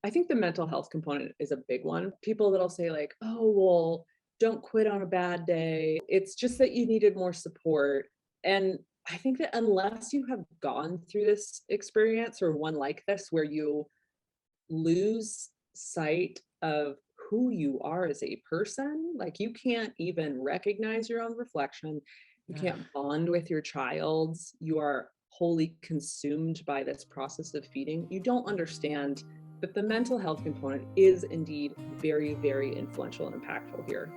I think the mental health component is a big one. People that'll say like, oh, well, don't quit on a bad day. It's just that you needed more support. And I think that unless you have gone through this experience or one like this where you lose sight of who you are as a person, like you can't even recognize your own reflection, you Yeah. can't bond with your child, you are wholly consumed by this process of feeding, you don't understand that the mental health component is indeed very, very influential and impactful here.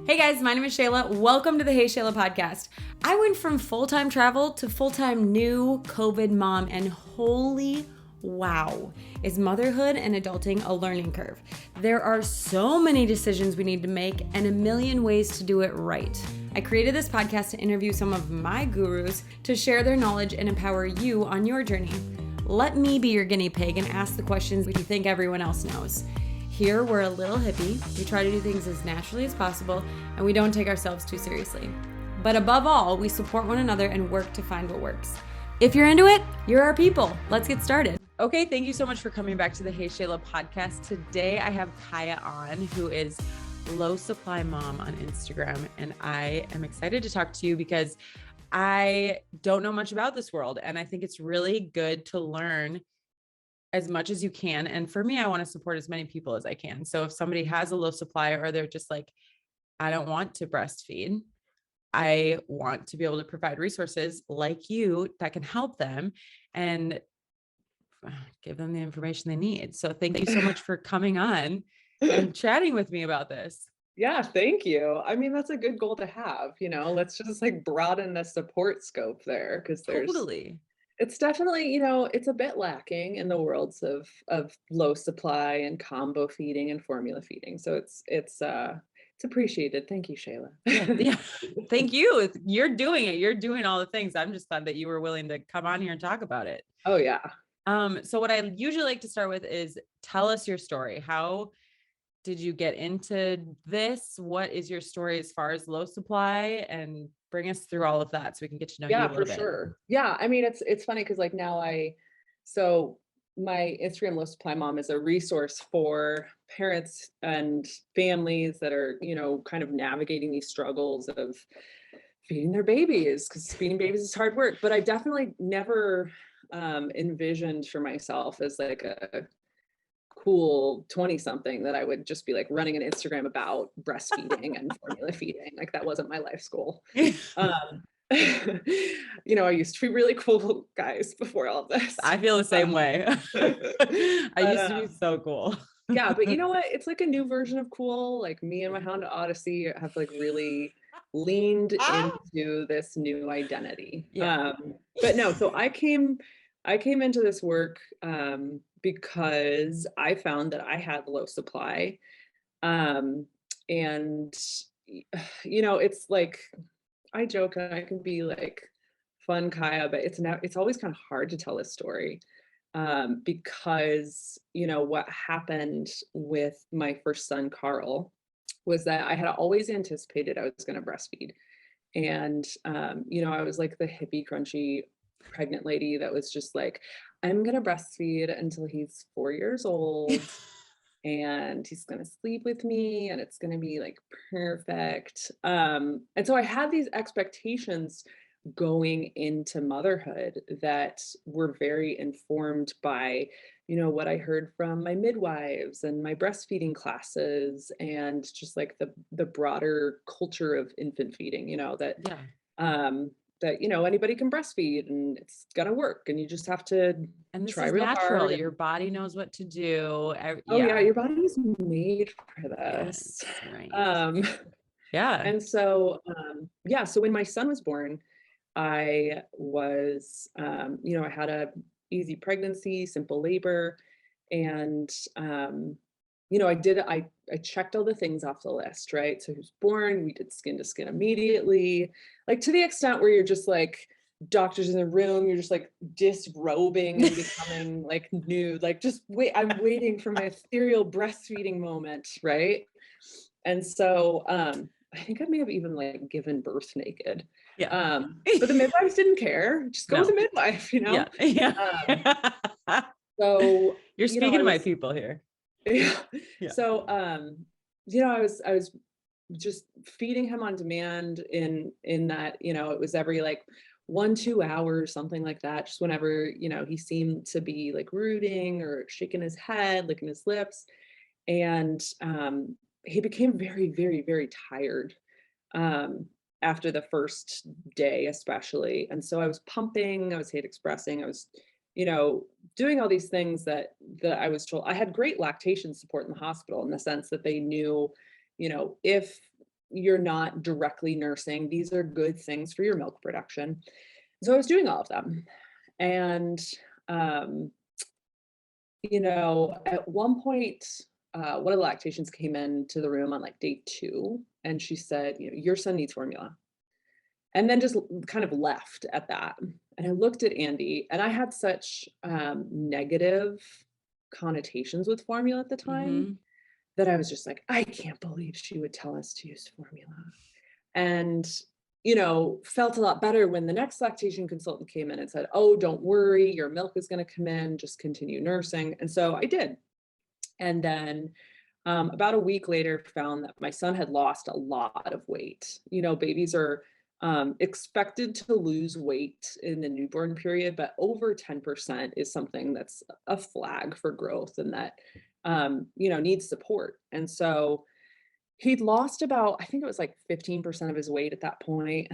Hey guys, my name is Shayla. Welcome to the Hey Shayla Podcast. I went from full-time travel to full-time new COVID mom, and holy wow, is motherhood and adulting a learning curve. There are so many decisions we need to make and a million ways to do it right. I created this podcast to interview some of my gurus to share their knowledge and empower you on your journey. Let me be your guinea pig and ask the questions you think everyone else knows. Here, we're a little hippie. We try to do things as naturally as possible, and we don't take ourselves too seriously. But above all, we support one another and work to find what works. If you're into it, you're our people. Let's get started. Okay, thank you so much for coming back to the Hey Shayla podcast. Today, I have Kaia on, who is Low Supply Mom on Instagram, and I am excited to talk to you because I don't know much about this world, and I think it's really good to learn as much as you can. And for me, I want to support as many people as I can. So if somebody has a low supply or they're just like, I don't want to breastfeed, I want to be able to provide resources like you that can help them and give them the information they need. So thank you so much for coming on and chatting with me about this. Yeah, thank you. I mean, that's a good goal to have, let's just like broaden the support scope there because Totally. it's definitely, it's a bit lacking in the worlds of low supply and combo feeding and formula feeding. So it's appreciated. Thank you, Shayla. Yeah. Thank you. You're doing it. You're doing all the things. I'm just glad that you were willing to come on here and talk about it. Oh yeah. So what I usually like to start with is tell us your story. How did you get into this? What is your story as far as low supply, and bring us through all of that so we can get to know you a little bit. Yeah, for sure. Yeah. I mean, it's funny because like now so my Instagram Low Supply Mom is a resource for parents and families that are, kind of navigating these struggles of feeding their babies, because feeding babies is hard work. But I definitely never envisioned for myself as like a cool 20 something that I would just be like running an Instagram about breastfeeding and formula feeding. Like that wasn't my life's goal. I used to be really cool, guys, before all this. I feel the same way. I used to be so cool. Yeah, but you know what? It's like a new version of cool. Like me and my Honda Odyssey have like really leaned into this new identity. Yeah. But no, so I came into this work because I found that I had low supply. And it's like, I joke and I can be like fun Kaia, but it's always kind of hard to tell this story because what happened with my first son Carl was that I had always anticipated I was going to breastfeed, and I was like the hippie crunchy pregnant lady that was just like, I'm going to breastfeed until he's 4 years old. And he's going to sleep with me and it's going to be like perfect. And so I had these expectations going into motherhood that were very informed by, what I heard from my midwives and my breastfeeding classes and just like the broader culture of infant feeding, that anybody can breastfeed and it's gonna work and you just have to try real natural hard. Your body knows what to do. Yeah, your body's made for this. Yes, right. Yeah. And so so when my son was born, I was I had a easy pregnancy, simple labor, and I checked all the things off the list, right? So he was born, we did skin to skin immediately, like to the extent where you're just like doctors in the room, you're just like disrobing and becoming like nude, like just wait, I'm waiting for my ethereal breastfeeding moment, right? And so I think I may have even like given birth naked. But the midwives didn't care. Just go with the midwife, Yeah. So, You're you know, speaking I to my was, people here. yeah. Yeah. So, you know, I was just feeding him on demand in that, you know, it was every like 1-2 hours, something like that. Just whenever, you know, he seemed to be like rooting or shaking his head, licking his lips. And he became very, very, very tired um, after the first day, especially. And so I was pumping, I was hate expressing, I was, you know, doing all these things that I was told. I had great lactation support in the hospital in the sense that they knew, you know, if you're not directly nursing, these are good things for your milk production. So I was doing all of them. And um, you know, at one point, one of the lactations came into the room on like day 2, and she said, you know, your son needs formula. And then just kind of left at that. And I looked at Andy, and I had such negative connotations with formula at the time that I was just like, I can't believe she would tell us to use formula. And, you know, felt a lot better when the next lactation consultant came in and said, oh, don't worry, your milk is going to come in, just continue nursing. And so I did. And then about a week later, found that my son had lost a lot of weight. You know, babies are expected to lose weight in the newborn period, but over 10% is something that's a flag for growth and that, you know, needs support. And so he'd lost about, I think it was like 15% of his weight at that point.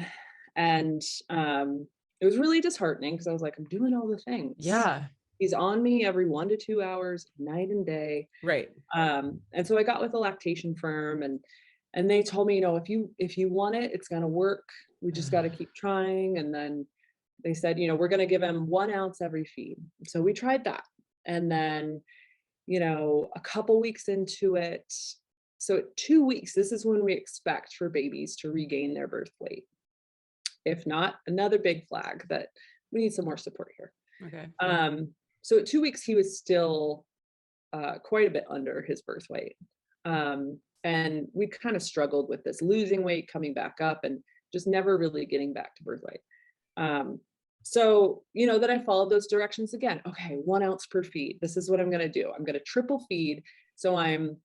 And it was really disheartening because I was like, I'm doing all the things. Yeah. He's on me every 1 to 2 hours, night and day. Right. And so I got with a lactation firm and they told me, you know, if you want it, it's gonna work. We just got to keep trying. And then they said, you know, we're gonna give him 1 ounce every feed. So we tried that. And then, you know, a couple weeks into it, so at 2 weeks, this is when we expect for babies to regain their birth weight. If not, another big flag that we need some more support here. Okay. So at 2 weeks, he was still quite a bit under his birth weight. And we kind of struggled with this, losing weight, coming back up, and just never really getting back to birth weight. So, you know, then I followed those directions again. Okay, 1 ounce per feed. This is what I'm going to do. I'm going to triple feed. So I'm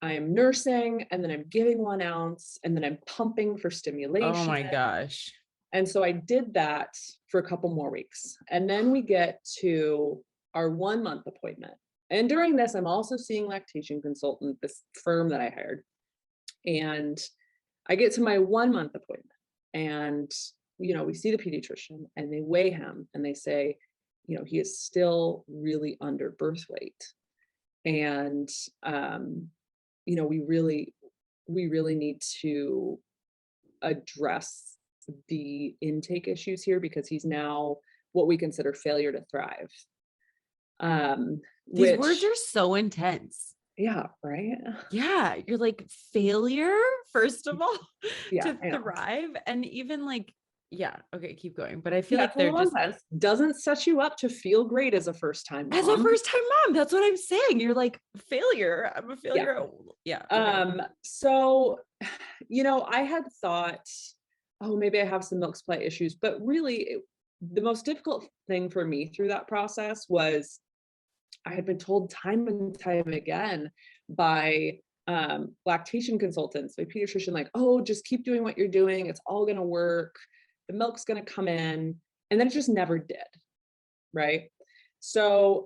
nursing, and then I'm giving 1 ounce, and then I'm pumping for stimulation. Oh my gosh. And so I did that for a couple more weeks. And then we get to our 1 month appointment. And during this, I'm also seeing lactation consultant, this firm that I hired. And I get to my 1 month appointment, and, you know, we see the pediatrician and they weigh him and they say, you know, he is still really under birth weight. And, you know, we really need to address the intake issues here because he's now what we consider failure to thrive. These words are so intense. Yeah, right. Yeah. You're like failure, first of all, Yeah, to thrive. And even like, yeah. Okay, keep going. But I feel like they're just doesn't set you up to feel great as a first-time mom. As a first-time mom. That's what I'm saying. You're like failure. I'm a failure. Yeah. Okay. So, you know, I had thought, oh, maybe I have some milk supply issues, but really the most difficult thing for me through that process was I had been told time and time again by lactation consultants, my pediatrician, like, oh, just keep doing what you're doing. It's all going to work. The milk's going to come in. And then it just never did. Right. So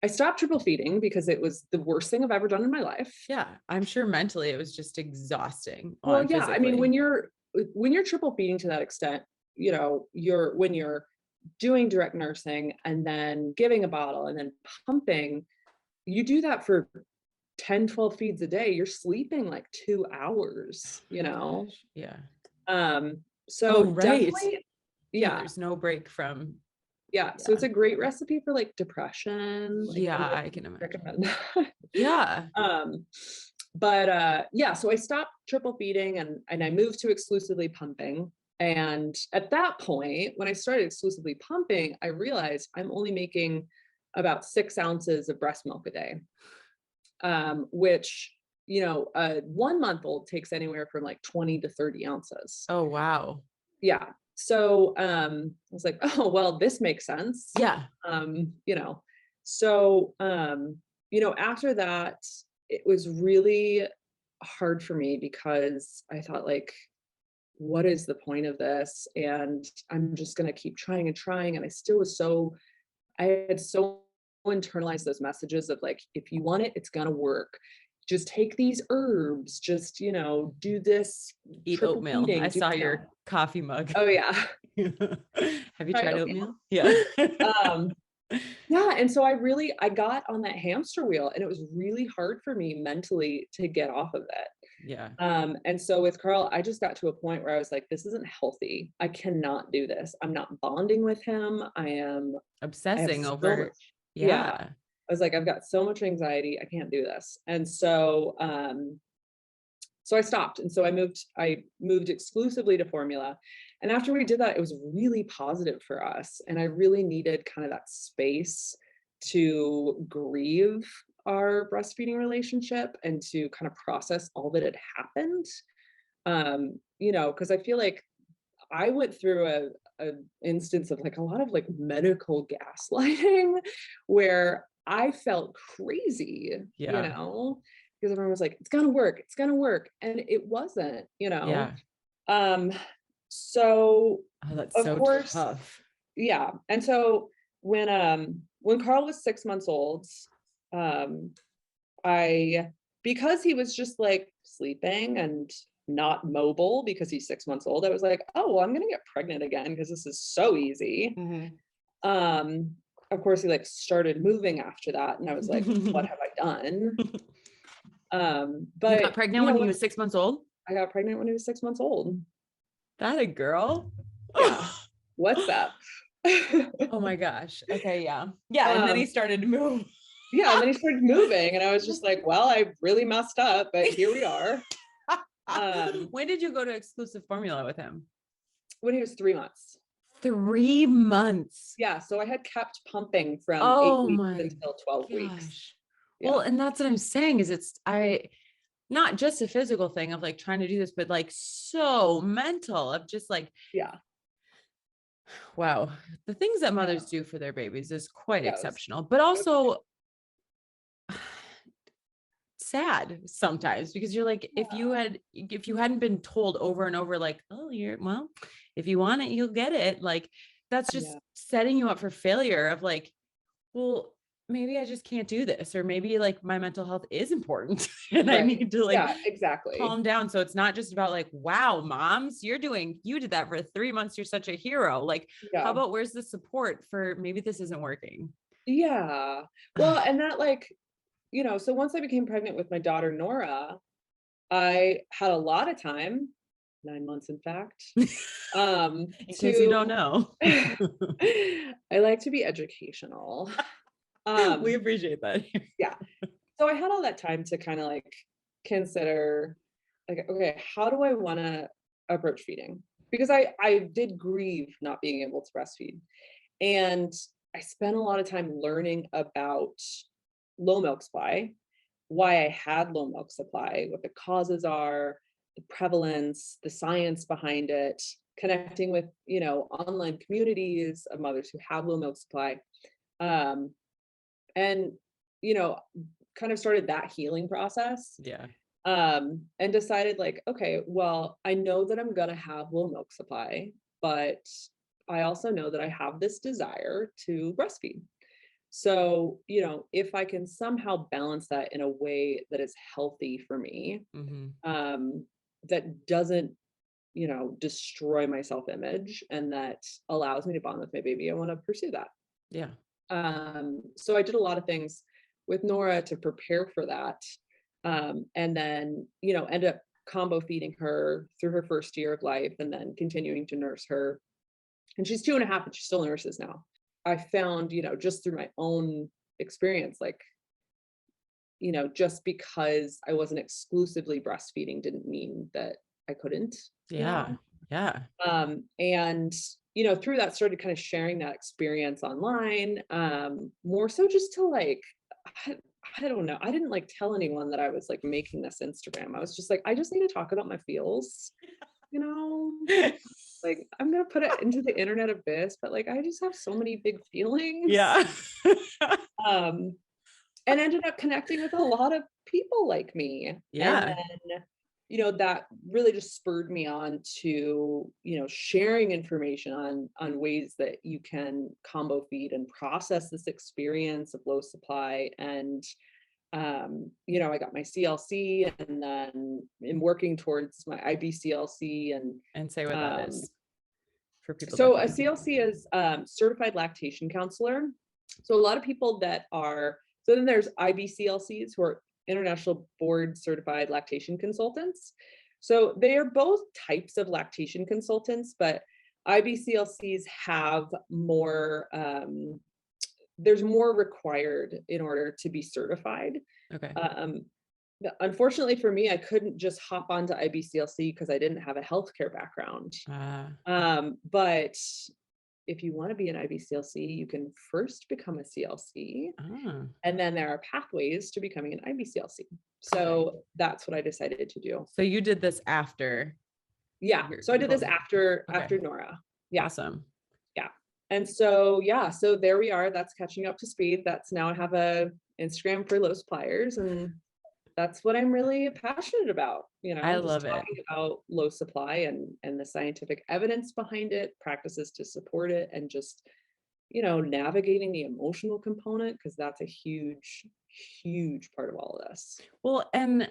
I stopped triple feeding because it was the worst thing I've ever done in my life. Yeah. I'm sure mentally it was just exhausting. Well, yeah. Physically. I mean, when you're triple feeding to that extent, you know, when you're doing direct nursing and then giving a bottle and then pumping, you do that for 10, 12 feeds a day. You're sleeping like 2 hours, you know? Yeah. So right. Yeah. There's no break from. Yeah. So it's a great recipe for like depression. Like, yeah, I can imagine. Recommend. Yeah. But yeah, so I stopped triple feeding and I moved to exclusively pumping. And at that point, when I started exclusively pumping, I realized I'm only making about 6 ounces of breast milk a day, which, you know, a 1 month old takes anywhere from like 20 to 30 ounces. Oh, wow. Yeah. So I was like, oh, well, this makes sense. Yeah. You know, So, after that, it was really hard for me because I thought like, what is the point of this? And I'm just going to keep trying and trying. And I had so internalized those messages of like, if you want it, it's going to work. Just take these herbs, just, do this. Eat triple oatmeal. feeding, I do saw that. your coffee mug. Oh yeah. Have you Tried tried oatmeal. oatmeal? Yeah. Yeah. And so I got on that hamster wheel and it was really hard for me mentally to get off of it. Yeah. And so with Carl, I just got to a point where I was like, this isn't healthy. I cannot do this. I'm not bonding with him. I have Obsessing so over. much, Yeah. I was like, I've got so much anxiety. I can't do this. And so, so I stopped. And so I moved exclusively to formula. And after we did that, it was really positive for us. And I really needed kind of that space to grieve our breastfeeding relationship and to kind of process all that had happened. Because I feel like I went through a instance of like a lot of like medical gaslighting where I felt crazy, Yeah. because everyone was like, it's gonna work, it's gonna work. And it wasn't, Yeah. So Oh, that's of so course, tough. yeah. And so when Carl was 6 months old, because he was just like sleeping and not mobile because he's 6 months old, I was like, oh, well, I'm going to get pregnant again because this is so easy. Mm-hmm. Of course, he like started moving after that. And I was like, what have I done? But you got pregnant when he was 6 months old? I got pregnant when he was 6 months old. That a girl? Yeah. What's up? Oh my gosh. Okay. Yeah. Yeah. And then he started to move. Yeah. And then he started moving and I was just like, well, I really messed up, but here we are. When did you go to exclusive formula with him? When he was 3 months. 3 months. Yeah. So I had kept pumping from 8 weeks until 12 weeks. Yeah. Well, and that's what I'm saying is not just a physical thing of like trying to do this, but like so mental of just like, yeah. Wow. The things that mothers do for their babies is quite exceptional, but also sad sometimes because you're like, if you hadn't been told over and over, like, oh, if you want it, you'll get it. Like, that's just setting you up for failure of like, well, maybe I just can't do this, or maybe like my mental health is important and I need to like exactly calm down. So it's not just about like, wow, moms, you did that for 3 months. You're such a hero. Like, how about where's the support for maybe this isn't working? Yeah. Well, and that like, so once I became pregnant with my daughter, Nora, I had a lot of time, 9 months, in fact. In case you don't know. I like to be educational. We appreciate that. Yeah. So I had all that time to kind of like consider like, okay, how do I want to approach feeding? Because I did grieve not being able to breastfeed. And I spent a lot of time learning about low milk supply, why I had low milk supply, what the causes are, the prevalence, the science behind it, connecting with, online communities of mothers who have low milk supply. And, kind of started that healing process. Yeah. And decided like, okay, well, I know that I'm going to have low milk supply, but I also know that I have this desire to breastfeed. So, if I can somehow balance that in a way that is healthy for me, that doesn't, destroy my self-image and that allows me to bond with my baby, I want to pursue that. Yeah. So I did a lot of things with Nora to prepare for that. And then, ended up combo feeding her through her first year of life and then continuing to nurse her. And she's 2.5, but she still nurses now. I found, just through my own experience, like, just because I wasn't exclusively breastfeeding didn't mean that I couldn't. Yeah. Yeah. And, through that started kind of sharing that experience online, more so just to like, I don't know. I didn't like tell anyone that I was like making this Instagram. I was just like, I just need to talk about my feels, like I'm going to put it into the internet abyss, but like, I just have so many big feelings. Yeah. And ended up connecting with a lot of people like me. Yeah. And then, that really just spurred me on to, sharing information on ways that you can combo feed and process this experience of low supply. And, I got my CLC, and then in working towards my IBCLC. And say what that is for people. So a CLC is certified lactation counselor. So a lot of people so then there's IBCLCs, who are International Board Certified Lactation Consultants. So they are both types of lactation consultants, but IBCLCs have more, there's more required in order to be certified. Okay. Unfortunately for me, I couldn't just hop onto IBCLC because I didn't have a healthcare background. But if you want to be an IBCLC, you can first become a CLC, and then there are pathways to becoming an IBCLC. So that's what I decided to do. So you did this after? Yeah. So I did this after Nora. Yeah. Awesome. Yeah. And so, so there we are. That's catching up to speed. That's now I have a Instagram for low suppliers, and that's what I'm really passionate about. I love it. About low supply and the scientific evidence behind it, practices to support it, and just, navigating the emotional component, because that's a huge, huge part of all of this. Well, and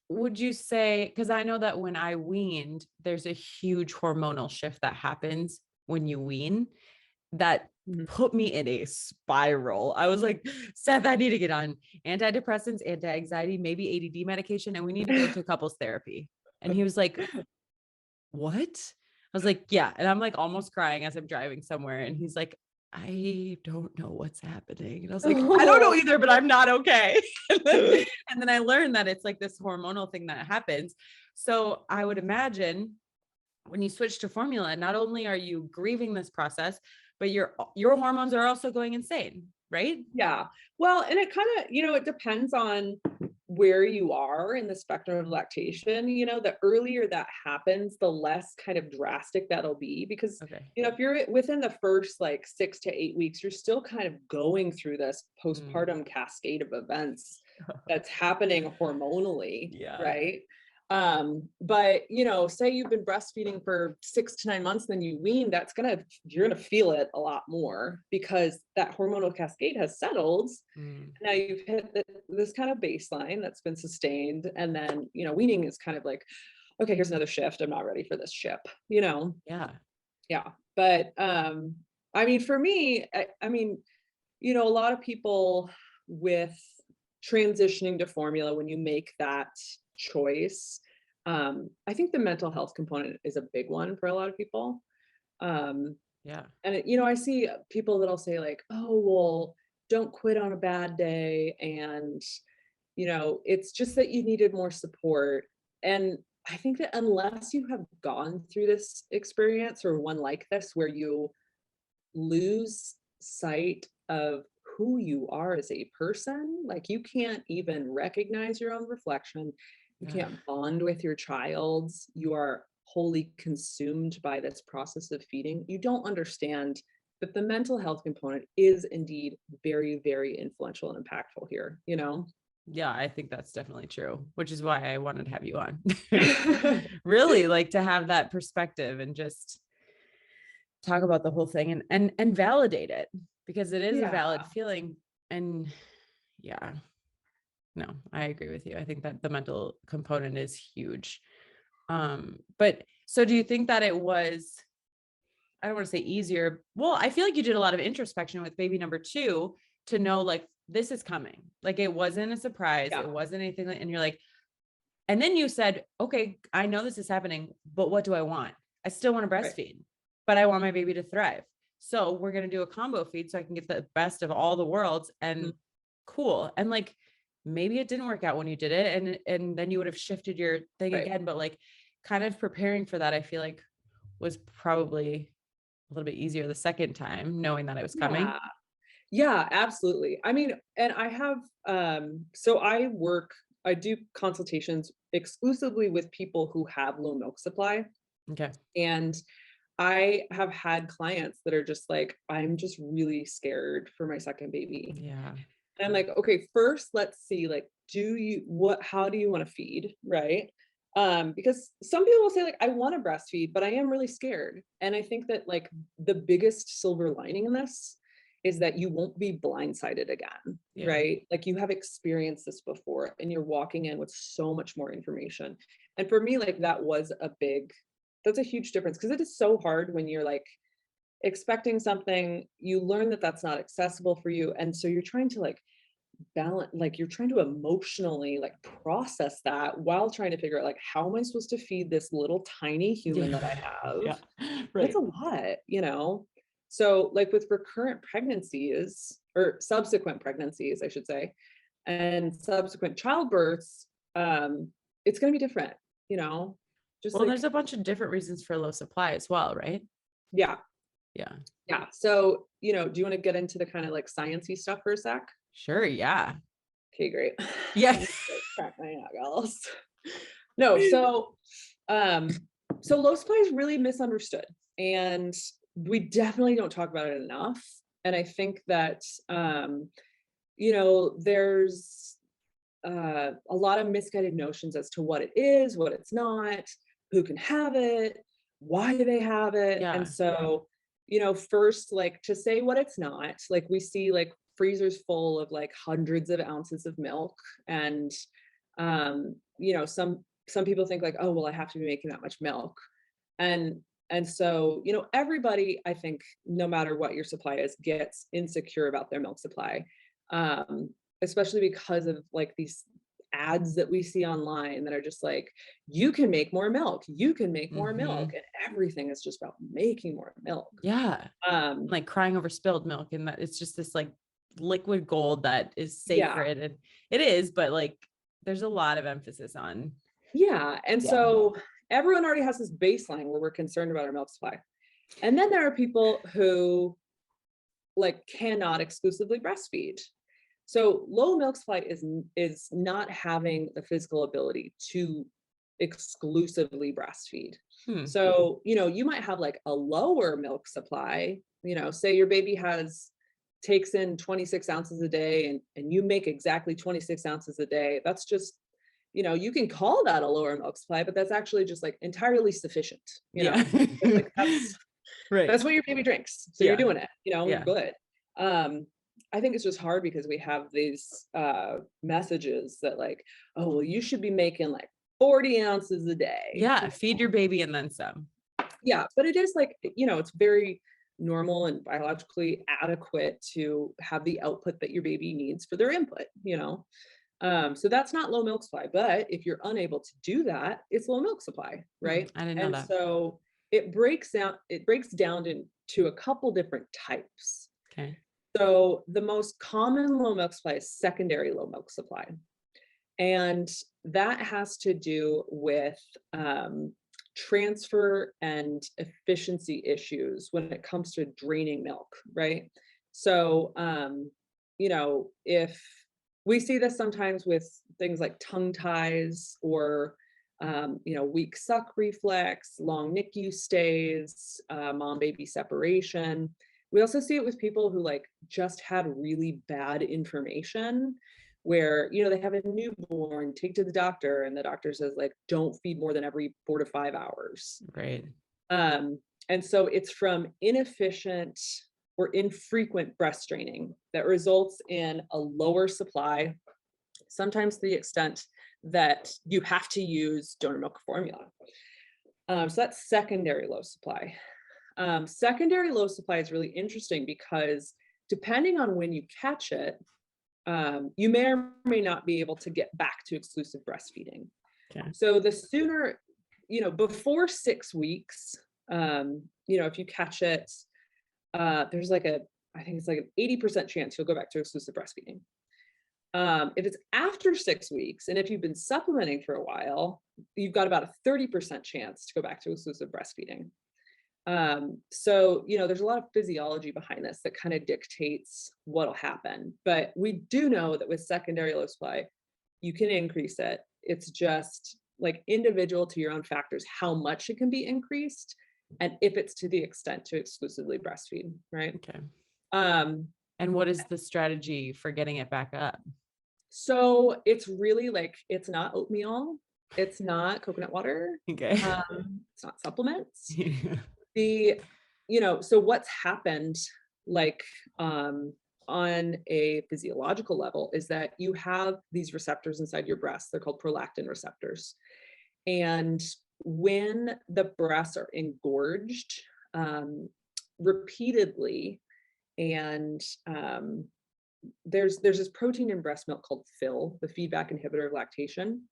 would you say, because I know that when I weaned, there's a huge hormonal shift that happens when you wean that put me in a spiral. I was like, Seth, I need to get on antidepressants, anti-anxiety, maybe ADD medication, and we need to go to couples therapy. And he was like, what? I was like, yeah. And I'm like almost crying as I'm driving somewhere. And he's like, I don't know what's happening. And I was like, I don't know either, but I'm not okay. And then I learned that it's like this hormonal thing that happens. So I would imagine when you switch to formula, not only are you grieving this process, but your hormones are also going insane, right? Yeah. Well, and it kind of, it depends on where you are in the spectrum of lactation. The earlier that happens, the less kind of drastic that'll be, because, if you're within the first like 6 to 8 weeks, you're still kind of going through this postpartum cascade of events that's happening hormonally, right? But say you've been breastfeeding for 6 to 9 months, then you wean, you're gonna feel it a lot more, because that hormonal cascade has settled. Now you've hit this kind of baseline that's been sustained, and then weaning is kind of like, okay, here's another shift. I'm not ready for this ship. Yeah. But for me, a lot of people with transitioning to formula, when you make that choice, I think the mental health component is a big one for a lot of people. And I see people that'll say like, oh, well, don't quit on a bad day, and it's just that you needed more support. And I think that unless you have gone through this experience, or one like this, where you lose sight of who you are as a person, like you can't even recognize your own reflection. You can't bond with your child. You are wholly consumed by this process of feeding. You don't understand that the mental health component is indeed very, very influential and impactful here, Yeah, I think that's definitely true, which is why I wanted to have you on. Really, like, to have that perspective and just talk about the whole thing and validate it, because it is a valid feeling. And no, I agree with you. I think that the mental component is huge. But so do you think that it was, I don't want to say easier. Well, I feel like you did a lot of introspection with baby number 2 to know, like, this is coming. Like, it wasn't a surprise. It wasn't anything and you're like, and then you said, okay, I know this is happening, but what do I want? I still want to breastfeed, but I want my baby to thrive. So we're going to do a combo feed so I can get the best of all the worlds. And cool. And like, maybe it didn't work out when you did it, and then you would have shifted your thing again, but like, kind of preparing for that, I feel like was probably a little bit easier the second time, knowing that it was coming. Yeah, absolutely. And I have, so I do consultations exclusively with people who have low milk supply. Okay. And I have had clients that are just like, I'm just really scared for my second baby. Yeah. And I'm like, okay, first let's see, like, how do you want to feed? Right. Because some people will say like, I want to breastfeed, but I am really scared. And I think that like the biggest silver lining in this is that you won't be blindsided again, right? Like you have experienced this before and you're walking in with so much more information. And for me, like that's a huge difference, because it is so hard when you're like expecting something, you learn that that's not accessible for you. And so you're trying to like balance, like you're trying to emotionally like process that while trying to figure out like, how am I supposed to feed this little tiny human that I have? Right. It's a lot, you know? So like with recurrent pregnancies or subsequent pregnancies, I should say, and subsequent childbirths, it's going to be different, you know? Just Well, like, there's a bunch of different reasons for low supply as well, right? yeah. Yeah. Yeah. So, you know, do you want to get into the kind of like sciencey stuff for a sec? Sure. Yeah. Okay, great. Yeah. Crack my knuckles. No, so low supply is really misunderstood, and we definitely don't talk about it enough. And I think that you know, there's a lot of misguided notions as to what it is, what it's not, who can have it, why do they have it. Yeah. And so, you know, first, like to say what it's not, like we see like freezers full of like hundreds of ounces of milk. And you know, some people think like, oh, well, I have to be making that much milk. And so, you know, everybody, I think, no matter what your supply is, gets insecure about their milk supply. Especially because of like these ads that we see online that are just like, you can make more milk, you can make more milk, and everything is just about making more milk. Yeah. Like crying over spilled milk, and that it's just this like liquid gold that is sacred. And it is, but like there's a lot of emphasis on. Yeah. And so everyone already has this baseline where we're concerned about our milk supply. And then there are people who like cannot exclusively breastfeed. So low milk supply is not having the physical ability to exclusively breastfeed. So, you know, you might have like a lower milk supply, you know, say your baby takes in 26 ounces a day and you make exactly 26 ounces a day. That's just, you know, you can call that a lower milk supply, but that's actually just like entirely sufficient, you know, like that's what your baby drinks. So you're doing it, you know, you're good. I think it's just hard because we have these messages that like, oh, well, you should be making like 40 ounces a day. Yeah. Feed your baby and then some. Yeah. But it is like, you know, it's very normal and biologically adequate to have the output that your baby needs for their input, you know? So that's not low milk supply, but if you're unable to do that, it's low milk supply, right? I didn't know that. So it breaks down into a couple different types. Okay. So the most common low milk supply is secondary low milk supply. And that has to do with transfer and efficiency issues when it comes to draining milk, right? So, you know, if we see this sometimes with things like tongue ties or, you know, weak suck reflex, long NICU stays, mom-baby separation. We also see it with people who like just had really bad information where, you know, they have a newborn, take to the doctor, and the doctor says like, don't feed more than every 4 to 5 hours. Right. And so it's from inefficient or infrequent breast straining that results in a lower supply, sometimes to the extent that you have to use donor milk formula. So that's secondary low supply. Secondary low supply is really interesting because depending on when you catch it, you may or may not be able to get back to exclusive breastfeeding. Okay. So the sooner, you know, before 6 weeks, you know, if you catch it, there's like I think it's like an 80% chance you'll go back to exclusive breastfeeding. If it's after 6 weeks, and if you've been supplementing for a while, you've got about a 30% chance to go back to exclusive breastfeeding. So, you know, there's a lot of physiology behind this that kind of dictates what'll happen, but we do know that with secondary low supply, you can increase it. It's just like individual to your own factors, how much it can be increased and if it's to the extent to exclusively breastfeed. Right. Okay. And And what is the strategy for getting it back up? So it's really like, it's not oatmeal. It's not coconut water. Okay. It's not supplements. So what's happened, like, on a physiological level, is that you have these receptors inside your breast. They're called prolactin receptors. And when the breasts are engorged, repeatedly, and there's this protein in breast milk called FIL, the feedback inhibitor of lactation.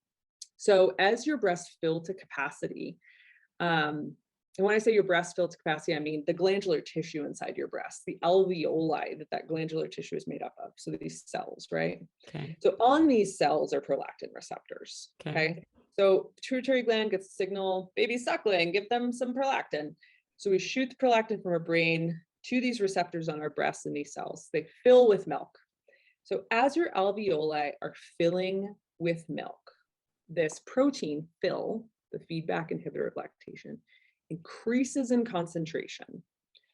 So as your breasts fill to capacity, and when I say your breast fill to capacity, I mean the glandular tissue inside your breast, the alveoli that glandular tissue is made up of. So these cells, right? Okay. So on these cells are prolactin receptors. Okay. So pituitary gland gets a signal, baby suckling, give them some prolactin. So we shoot the prolactin from our brain to these receptors on our breasts and these cells. They fill with milk. So as your alveoli are filling with milk, this protein FIL, the feedback inhibitor of lactation, increases in concentration.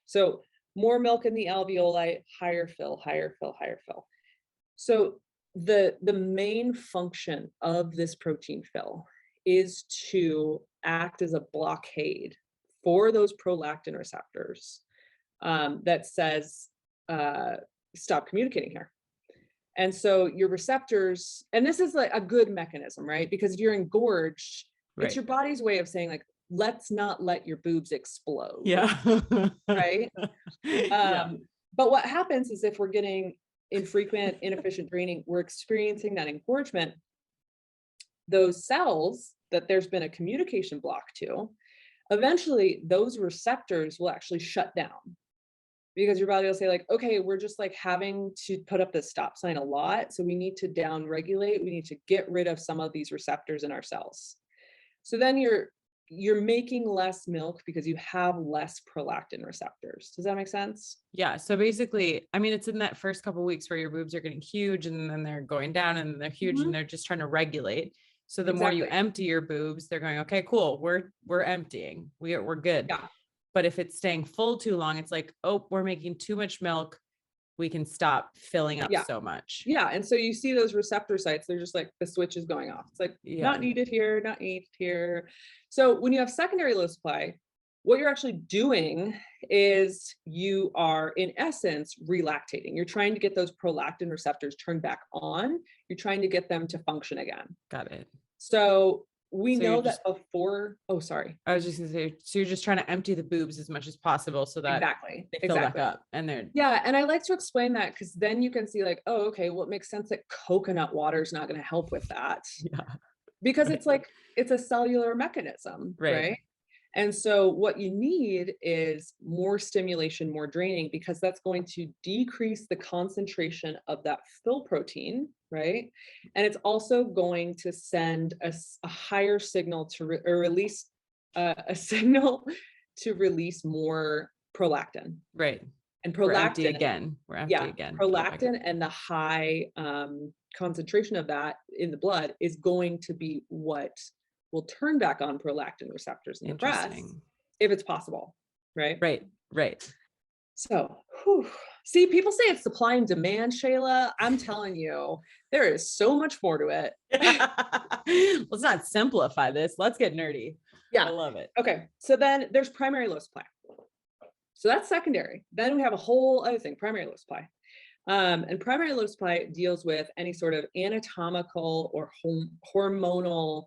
So more milk in the alveoli, higher FIL, higher FIL, higher FIL. So the main function of this protein FIL is to act as a blockade for those prolactin receptors that says, stop communicating here. And so your receptors, and this is like a good mechanism, right? Because if you're engorged, it's your body's way of saying, like, let's not let your boobs explode. Yeah. Right. But what happens is, if we're getting infrequent, inefficient draining, we're experiencing that engorgement. Those cells that there's been a communication block to, eventually those receptors will actually shut down, because your body will say, like, okay, we're just like having to put up this stop sign a lot. So we need to down regulate. We need to get rid of some of these receptors in our cells. So then you're making less milk because you have less prolactin receptors. Does that make sense? Yeah. So basically, I mean, it's in that first couple of weeks where your boobs are getting huge, and then they're going down, and they're huge, and they're just trying to regulate. So the more you empty your boobs, they're going, okay, cool. We're emptying. We're good. Yeah. But if it's staying full too long, it's like, oh, we're making too much milk. We can stop filling up so much. Yeah. And so you see those receptor sites, they're just like, the switch is going off. It's like, not needed here, not needed here. So when you have secondary low supply, what you're actually doing is you are, in essence, relactating. You're trying to get those prolactin receptors turned back on. You're trying to get them to function again. Got it. So we know that before, I was just gonna say, so you're just trying to empty the boobs as much as possible so that they fill back up, and they're. Yeah. And I like to explain that, because then you can see, like, oh, okay, well, it makes sense that coconut water is not going to help with that. Yeah. Because it's like, it's a cellular mechanism, right? And so what you need is more stimulation, more draining, because that's going to decrease the concentration of that FIL protein, right? And it's also going to send a higher signal to release a signal to release more prolactin. Right. And prolactin, we're empty again. Prolactin and the high concentration of that in the blood is going to be what will turn back on prolactin receptors in the breast, if it's possible. Right. So, see, people say it's supply and demand, Shayla. I'm telling you, there is so much more to it. Let's not simplify this. Let's get nerdy. Yeah. I love it. Okay. So then there's primary low supply. So that's secondary. Then we have a whole other thing, primary low supply. And primary low supply deals with any sort of anatomical or hormonal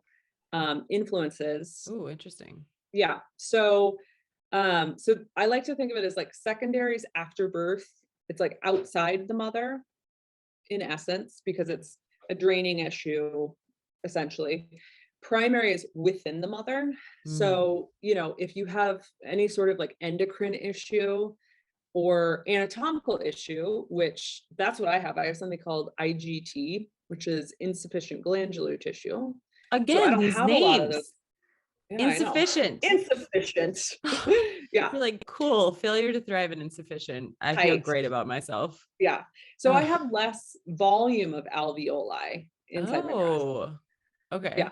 influences. Oh, interesting. Yeah. So I like to think of it as like secondaries after birth. It's like outside the mother, in essence, because it's a draining issue, essentially. Primary is within the mother. So, if you have any sort of like endocrine issue or anatomical issue, which that's what I have something called IGT, which is insufficient glandular tissue. Again, so these names. Insufficient. Yeah. You're like, cool, failure to thrive and insufficient. I feel great about myself. Yeah. So I have less volume of alveoli inside my breast. Okay. Yeah.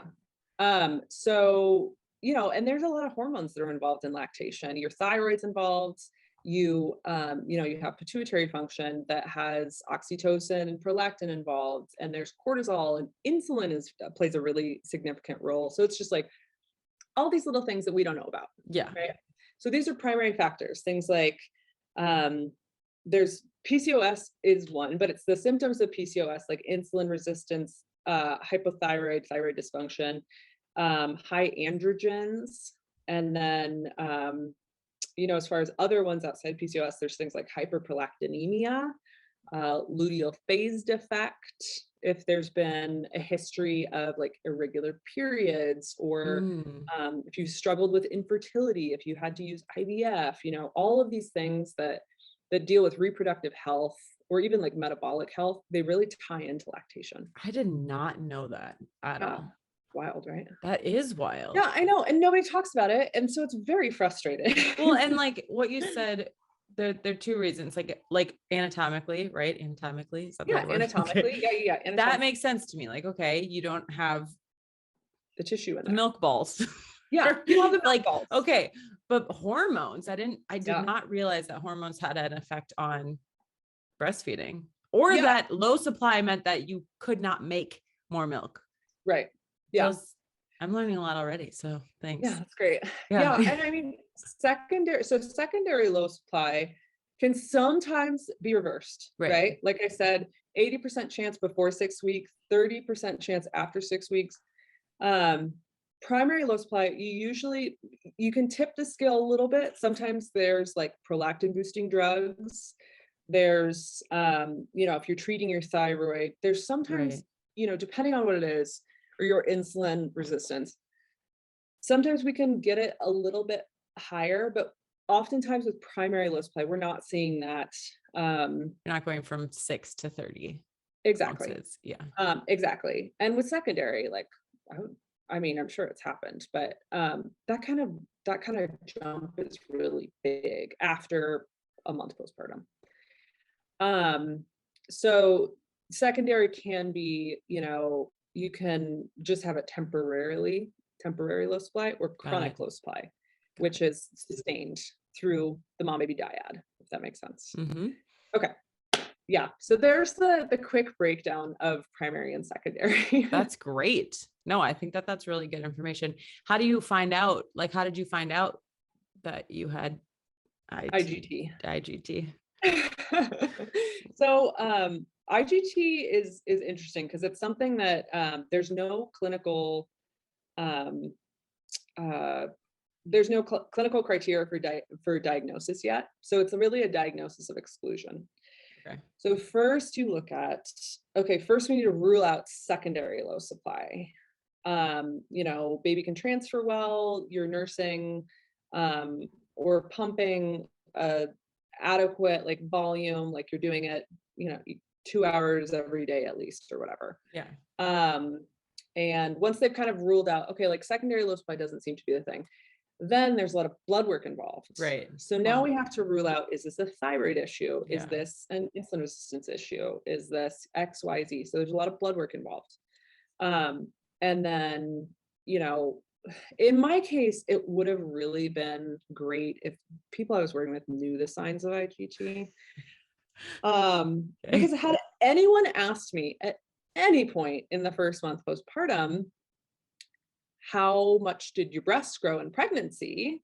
So, and there's a lot of hormones that are involved in lactation. Your thyroid's involved, you you have pituitary function that has oxytocin and prolactin involved, and there's cortisol, and insulin plays a really significant role. So it's just like all these little things that we don't know about. Yeah. Right. So these are primary factors, things like there's PCOS is one, but it's the symptoms of PCOS, like insulin resistance, hypothyroid, thyroid dysfunction, high androgens. And then, as far as other ones outside PCOS, there's things like hyperprolactinemia, luteal phase defect, if there's been a history of like irregular periods, or if you struggled with infertility, if you had to use IVF, all of these things that deal with reproductive health or even like metabolic health, they really tie into lactation. I did not know that at all. Wild, right? That is wild. Yeah, I know. And nobody talks about it. And so it's very frustrating. Well, and like what you said, there are two reasons, like anatomically, right? Anatomically. Is that anatomically. Okay. Yeah. Anatomically. That makes sense to me. Like, okay, you don't have the tissue in the milk balls. Yeah. You have the milk balls. Okay. But hormones, I did not realize that hormones had an effect on breastfeeding, or that low supply meant that you could not make more milk. Right. Yeah. I'm learning a lot already. So thanks. Yeah, that's great. Yeah. And I mean, secondary low supply can sometimes be reversed, right? Like I said, 80% chance before 6 weeks, 30% chance after 6 weeks. Primary low supply, you can tip the scale a little bit. Sometimes there's like prolactin boosting drugs. There's, if you're treating your thyroid, there's sometimes, depending on what it is, or your insulin resistance, sometimes we can get it a little bit higher, but oftentimes with primary low supply, we're not seeing that. You're not going from 6 to 30. Exactly. Ounces. Yeah. Exactly. And with secondary, like, I'm sure it's happened, but that kind of jump is really big after a month postpartum. So secondary can be, you can just have a temporary low supply, or chronic low supply, which is sustained through the mom baby dyad, if that makes sense. Mm-hmm. Okay. Yeah. So there's the quick breakdown of primary and secondary. That's great. No, I think that's really good information. How did you find out that you had IGT? So, IGT is interesting because it's something that there's no clinical clinical criteria for diagnosis yet. So it's really a diagnosis of exclusion. Okay. So first you look at, first we need to rule out secondary low supply. Baby can transfer well, you're nursing or pumping adequate like volume, like you're doing it, 2 hours every day at least, or whatever. Yeah. And once they've kind of ruled out, like secondary low supply doesn't seem to be the thing, then there's a lot of blood work involved. Right. So now we have to rule out, is this a thyroid issue? Yeah. Is this an insulin resistance issue? Is this XYZ? So there's a lot of blood work involved. And then, in my case, it would have really been great if people I was working with knew the signs of IGT. Because had anyone asked me at any point in the first month postpartum, how much did your breasts grow in pregnancy?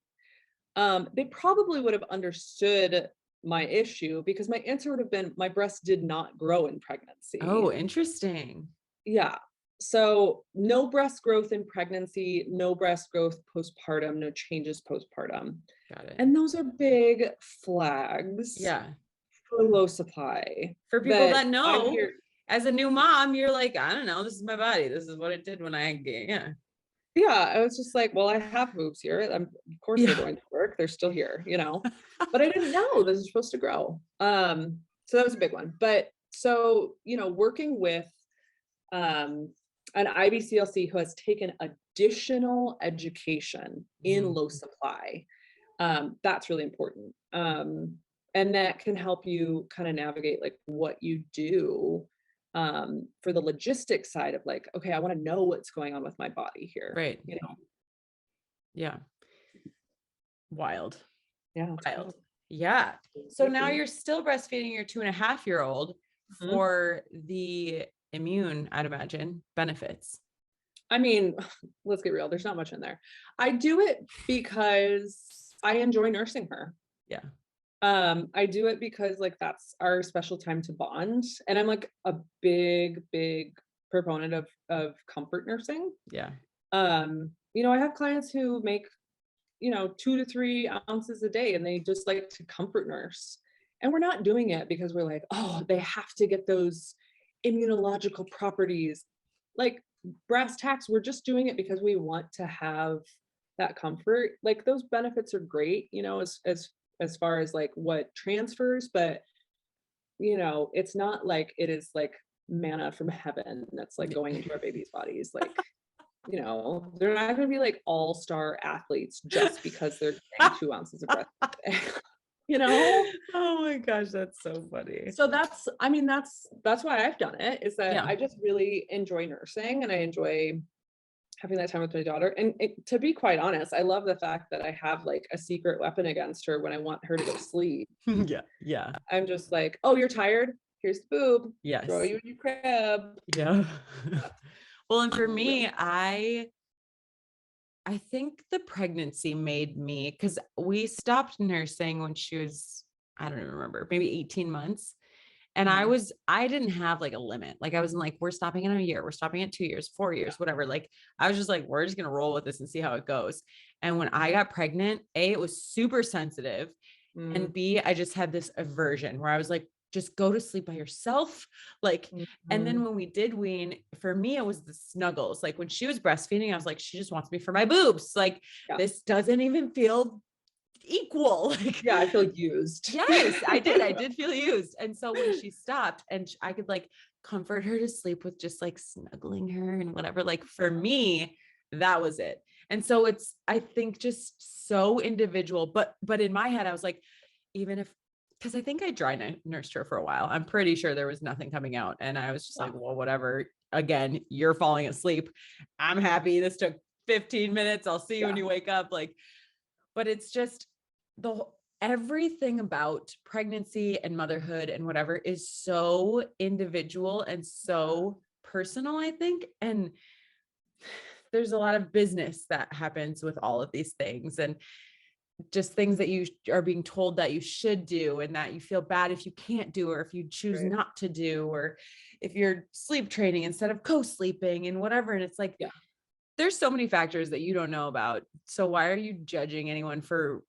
They probably would have understood my issue, because my answer would have been, my breasts did not grow in pregnancy. Oh, interesting. Yeah. So no breast growth in pregnancy, no breast growth postpartum, no changes postpartum. Got it. And those are big flags. Yeah. For low supply. For people that know, as a new mom, you're like, I don't know, this is my body. This is what it did when Yeah, I was just like, well, I have boobs here. Of course they're going to work. They're still here, but I didn't know this is supposed to grow. So that was a big one. But so, working with an IBCLC who has taken additional education in low supply, that's really important. And that can help you kind of navigate like what you do for the logistics side of like, okay, I want to know what's going on with my body here. Right. Yeah. Wild. Yeah. Wild. Yeah. So now you're still breastfeeding your 2.5-year-old for the immune, I'd imagine, benefits. I mean, let's get real. There's not much in there. I do it because I enjoy nursing her. Yeah. I do it because like that's our special time to bond. And I'm like a big proponent of comfort nursing. Yeah. You know, I have clients who make, you know, 2 to 3 ounces a day and they just like to comfort nurse. And we're not doing it because we're like, oh, they have to get those immunological properties. Like brass tacks, we're just doing it because we want to have that comfort. Like those benefits are great, you know, as far as like what transfers, but you know, it's not like it is like manna from heaven that's like going into our babies' bodies. Like, you know, they're not going to be like all-star athletes just because they're getting 2 ounces of breast a day. You know? Oh my gosh, that's so funny. So that's why I've done it, is that I just really enjoy nursing and I enjoy having that time with my daughter. And to be quite honest, I love the fact that I have like a secret weapon against her when I want her to go to sleep. Yeah. I'm just like, oh, you're tired? Here's the boob. Yes. Throw you in your crib. Yeah. Well, and for me, I think the pregnancy made me, because we stopped nursing when she was, I don't even remember, maybe 18 months. And I didn't have like a limit. Like I wasn't like, we're stopping in a year, we're stopping at 2 years, 4 years, whatever. Like I was just like, we're just going to roll with this and see how it goes. And when I got pregnant, A, it was super sensitive. And B, I just had this aversion where I was like, just go to sleep by yourself. Like, and then when we did wean, for me, it was the snuggles. Like when she was breastfeeding, I was like, she just wants me for my boobs. Like this doesn't even feel equal. Like, I feel used. Yes, I did feel used. And so when she stopped and I could like comfort her to sleep with just like snuggling her and whatever, like for me, that was it. And so it's, I think, just so individual, but in my head, I was like, even if, because I think I dry nursed her for a while. I'm pretty sure there was nothing coming out. And I was just like, well, whatever. Again, you're falling asleep. I'm happy. This took 15 minutes. I'll see you when you wake up. Like, but it's just everything about pregnancy and motherhood and whatever is so individual and so personal, I think. And there's a lot of business that happens with all of these things, and just things that you are being told that you should do and that you feel bad if you can't do, or if you choose not to do, or if you're sleep training instead of co-sleeping and whatever. And it's like, there's so many factors that you don't know about. So why are you judging anyone for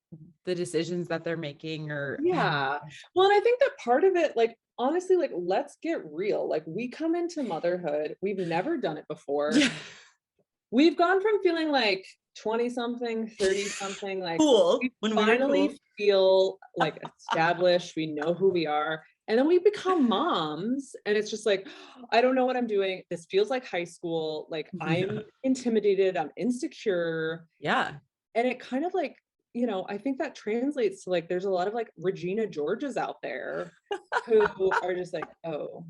the decisions that they're making? Or well, and I think that part of it, like, honestly, like, let's get real. Like we come into motherhood, we've never done it before. We've gone from feeling like 20 something, 30 something, like cool. We when finally we feel like established, we know who we are. And then we become moms and it's just like, I don't know what I'm doing. This feels like high school. Like I'm intimidated, I'm insecure. Yeah. And it kind of like, you know, I think that translates to like, there's a lot of like Regina Georges out there who are just like, oh,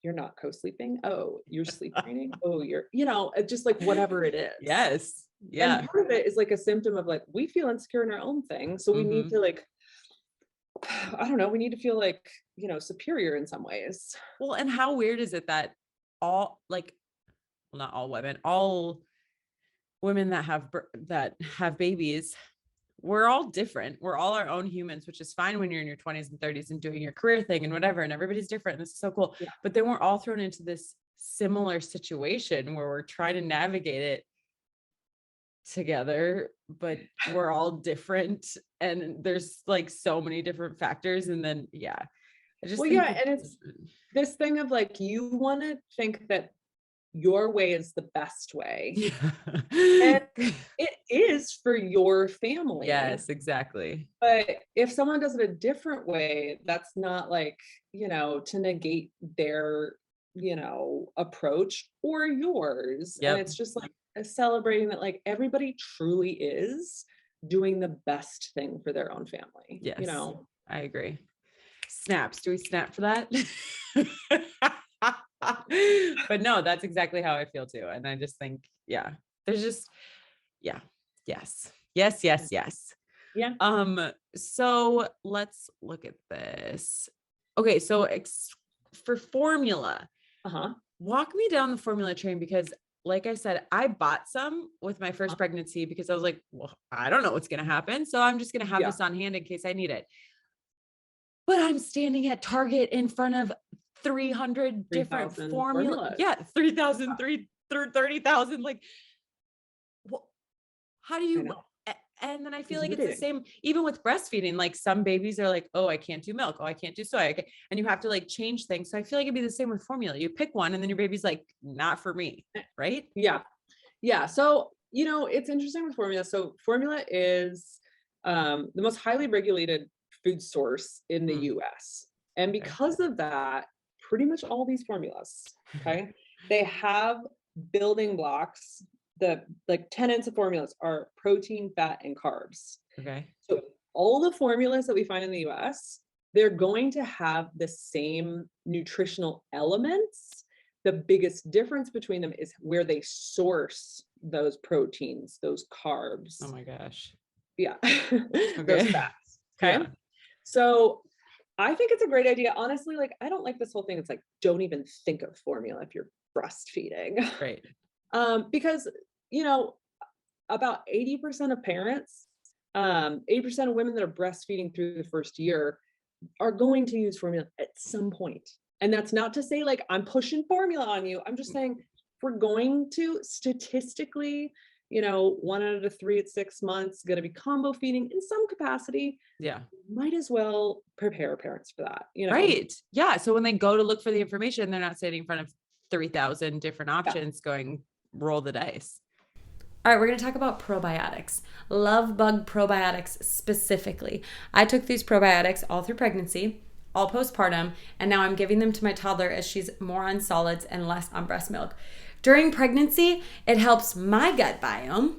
you're not co-sleeping. Oh, you're sleep training. Oh, you're, you know, just like whatever it is. Yes. Yeah. And part of it is like a symptom of like, we feel insecure in our own thing. So we need to like, I don't know, we need to feel like, you know, superior in some ways. Well, and how weird is it that all like, well, not all women that have babies, we're all different. We're all our own humans, which is fine when you're in your 20s and 30s and doing your career thing and whatever, and everybody's different. And this is so cool. Yeah. But then we're all thrown into this similar situation where we're trying to navigate it together, but we're all different. And there's like so many different factors. And then, I just and it's this thing of like, you want to think that your way is the best way. And it is for your family. Yes, exactly. But if someone does it a different way, that's not like, you know, to negate their, you know, approach or yours. Yep. And it's just like celebrating that like everybody truly is doing the best thing for their own family. Yes, you know, I agree. Snaps. Do we snap for that? But no, that's exactly how I feel too. And I just think, there's just, yes. Yeah. So let's look at this. Okay. So for formula, walk me down the formula train, because like I said, I bought some with my first pregnancy because I was like, well, I don't know what's going to happen. So I'm just going to have this on hand in case I need it. But I'm standing at Target in front of 300 different formulas. Yeah. 3,000, 30,000. Like, well, how do you, and then I feel like it's the same, even with breastfeeding. Like some babies are like, oh, I can't do milk. Oh, I can't do soy. Okay. And you have to like change things. So I feel like it'd be the same with formula. You pick one and then your baby's like, not for me. Right. Yeah. Yeah. So, it's interesting with formula. So formula is the most highly regulated food source in the US. And because of that, pretty much all these formulas, they have building blocks. The like tenets of formulas are protein, fat, and carbs. Okay. So all the formulas that we find in the US, they're going to have the same nutritional elements. The biggest difference between them is where they source those proteins, those carbs. Oh my gosh. Yeah. Those fats. Okay. Yeah. So I think it's a great idea. Honestly, like, I don't like this whole thing. It's like, don't even think of formula if you're breastfeeding. Right. Because, about 80% of parents, 80% of women that are breastfeeding through the first year are going to use formula at some point. And that's not to say like, I'm pushing formula on you. I'm just saying, if we're going to statistically, 1 out of 3 at 6 months, going to be combo feeding in some capacity. Yeah. Might as well prepare parents for that, Right. Yeah. So when they go to look for the information, they're not sitting in front of 3,000 different options going, roll the dice. All right, we're going to talk about probiotics. Love bug probiotics specifically. I took these probiotics all through pregnancy, all postpartum, and now I'm giving them to my toddler as she's more on solids and less on breast milk. During pregnancy, it helps my gut biome.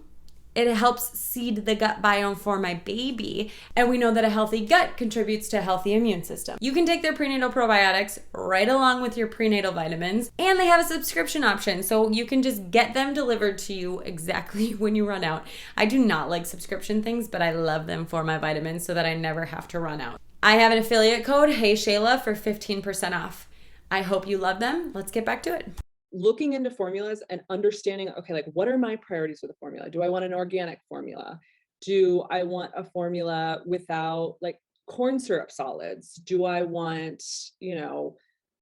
It helps seed the gut biome for my baby. And we know that a healthy gut contributes to a healthy immune system. You can take their prenatal probiotics right along with your prenatal vitamins. And they have a subscription option, so you can just get them delivered to you exactly when you run out. I do not like subscription things, but I love them for my vitamins so that I never have to run out. I have an affiliate code, Hey Shayla, for 15% off. I hope you love them. Let's get back to it. Looking into formulas and understanding, okay, like, what are my priorities with a formula? Do I want an organic formula? Do I want a formula without like corn syrup solids? Do I want,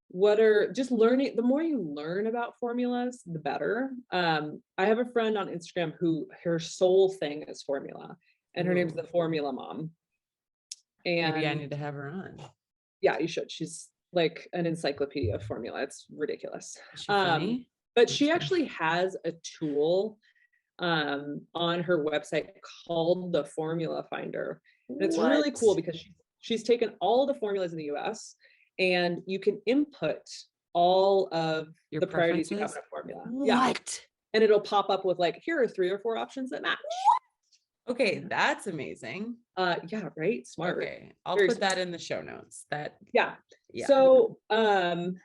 what are just learning? The more you learn about formulas, the better. I have a friend on Instagram who her sole thing is formula, and her name's the Formula Mom. And maybe I need to have her on. Yeah, you should. She's like an encyclopedia of formula. It's ridiculous. Is she funny? But she actually has a tool on her website called the Formula Finder. And it's really cool because she's taken all the formulas in the US and you can input all of the priorities you have in a formula. What? Yeah. And it'll pop up with like, here are 3 or 4 options that match. Okay, that's amazing. Yeah, right. Smart. Okay, I'll put that in the show notes. Yeah. So, when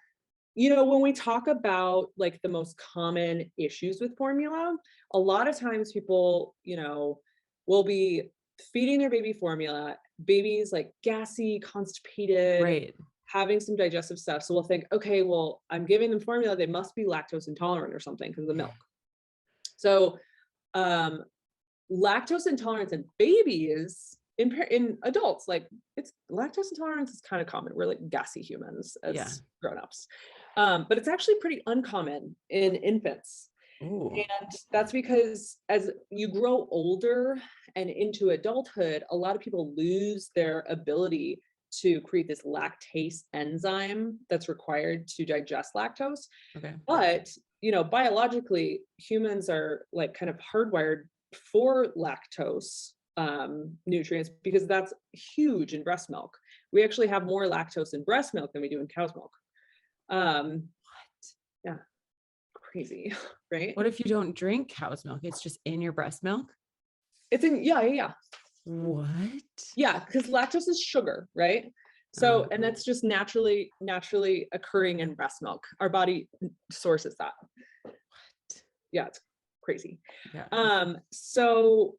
we talk about like the most common issues with formula, a lot of times people, will be feeding their baby formula. Baby's like gassy, constipated, right, having some digestive stuff. So we'll think, okay, well, I'm giving them formula. They must be lactose intolerant or something because of the milk. So, lactose intolerance in babies, in adults, like it's lactose intolerance is kind of common. We're like gassy humans as grown-ups. But it's actually pretty uncommon in infants. Ooh. And that's because as you grow older and into adulthood, a lot of people lose their ability to create this lactase enzyme that's required to digest lactose. Okay. But, biologically, humans are like kind of hardwired for lactose nutrients because that's huge in breast milk. We actually have more lactose in breast milk than we do in cow's milk. What? Yeah. Crazy, right? What if you don't drink cow's milk? It's just in your breast milk? It's in, yeah. What? Yeah, because lactose is sugar, right? So, and that's just naturally occurring in breast milk. Our body sources that. What? Yeah, it's crazy. Yeah. So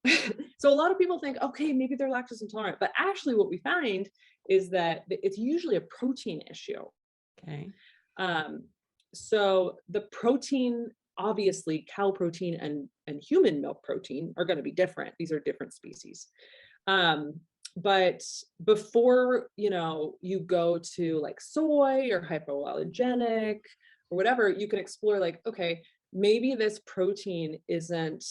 a lot of people think, okay, maybe they're lactose intolerant, but actually what we find is that it's usually a protein issue. Okay. So the protein, obviously cow protein and human milk protein are going to be different. These are different species. But before, you go to like soy or hypoallergenic or whatever, you can explore like, okay, maybe this protein isn't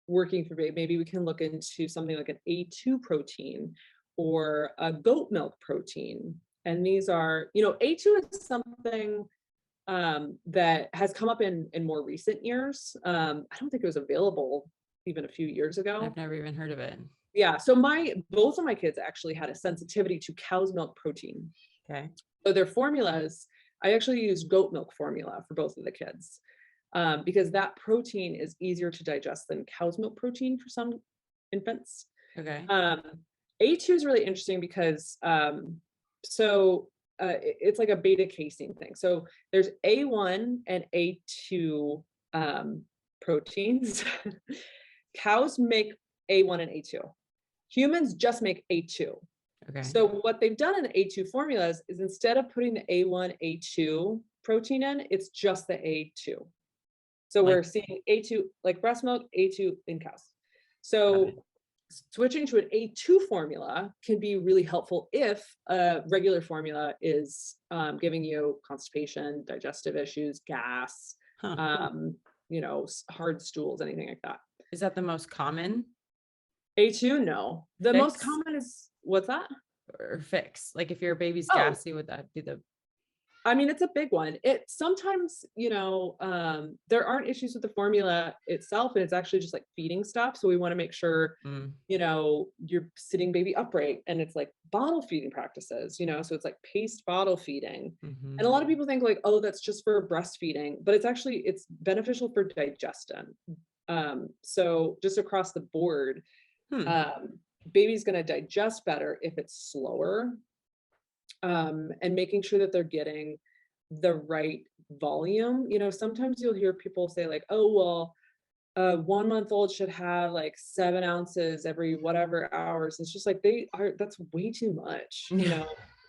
working for me. Maybe we can look into something like an A2 protein or a goat milk protein. And these are, A2 is something that has come up in more recent years. I don't think it was available even a few years ago. I've never even heard of it. Yeah. So both of my kids actually had a sensitivity to cow's milk protein. Okay. So their formulas, I actually used goat milk formula for both of the kids, because that protein is easier to digest than cow's milk protein for some infants. Okay. A2 is really interesting because, it's like a beta casein thing. So there's A1 and A2 proteins. Cows make A1 and A2. Humans just make A2. Okay. So what they've done in the A2 formulas is instead of putting the A1, A2 protein in, it's just the A2. So we're seeing A2, like breast milk, A2 in cows. So switching to an A2 formula can be really helpful if a regular formula is giving you constipation, digestive issues, gas, hard stools, anything like that. Is that the most common? A2? No. The most common is, what's that? Or fix. Like if your baby's gassy, would that be it's a big one. It sometimes, there aren't issues with the formula itself, and it's actually just like feeding stuff. So we want to make sure, you're sitting baby upright, and it's like bottle feeding practices, so it's like paced bottle feeding. Mm-hmm. And a lot of people think like, oh, that's just for breastfeeding, but it's beneficial for digestion. So just across the board, baby's going to digest better if it's slower. And making sure that they're getting the right volume. Sometimes you'll hear people say like, oh, well, a 1 month old should have like 7 ounces every whatever hours. It's just like, that's way too much.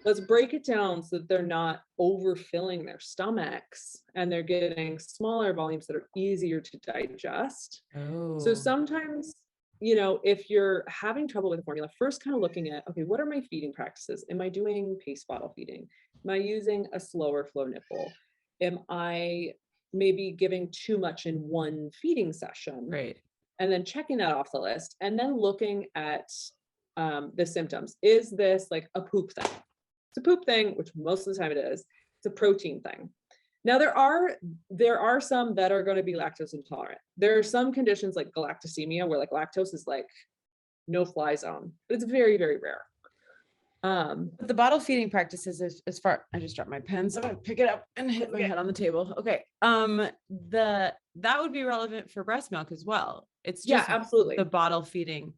Let's break it down so that they're not overfilling their stomachs and they're getting smaller volumes that are easier to digest. So sometimes, if you're having trouble with the formula, first kind of looking at, okay, what are my feeding practices? Am I doing paced bottle feeding? Am I using a slower flow nipple? Am I maybe giving too much in one feeding session? Right. And then checking that off the list, and then looking at the symptoms. Is this like a poop thing? It's a poop thing, which most of the time it is. It's a protein thing. Now there are some that are going to be lactose intolerant. There are some conditions like galactosemia where like lactose is like no fly zone, but it's very, very rare. The bottle feeding practices as far, I just dropped my pen, so I'm gonna pick it up and hit my head on the table. Okay. That would be relevant for breast milk as well. It's just absolutely the bottle feeding.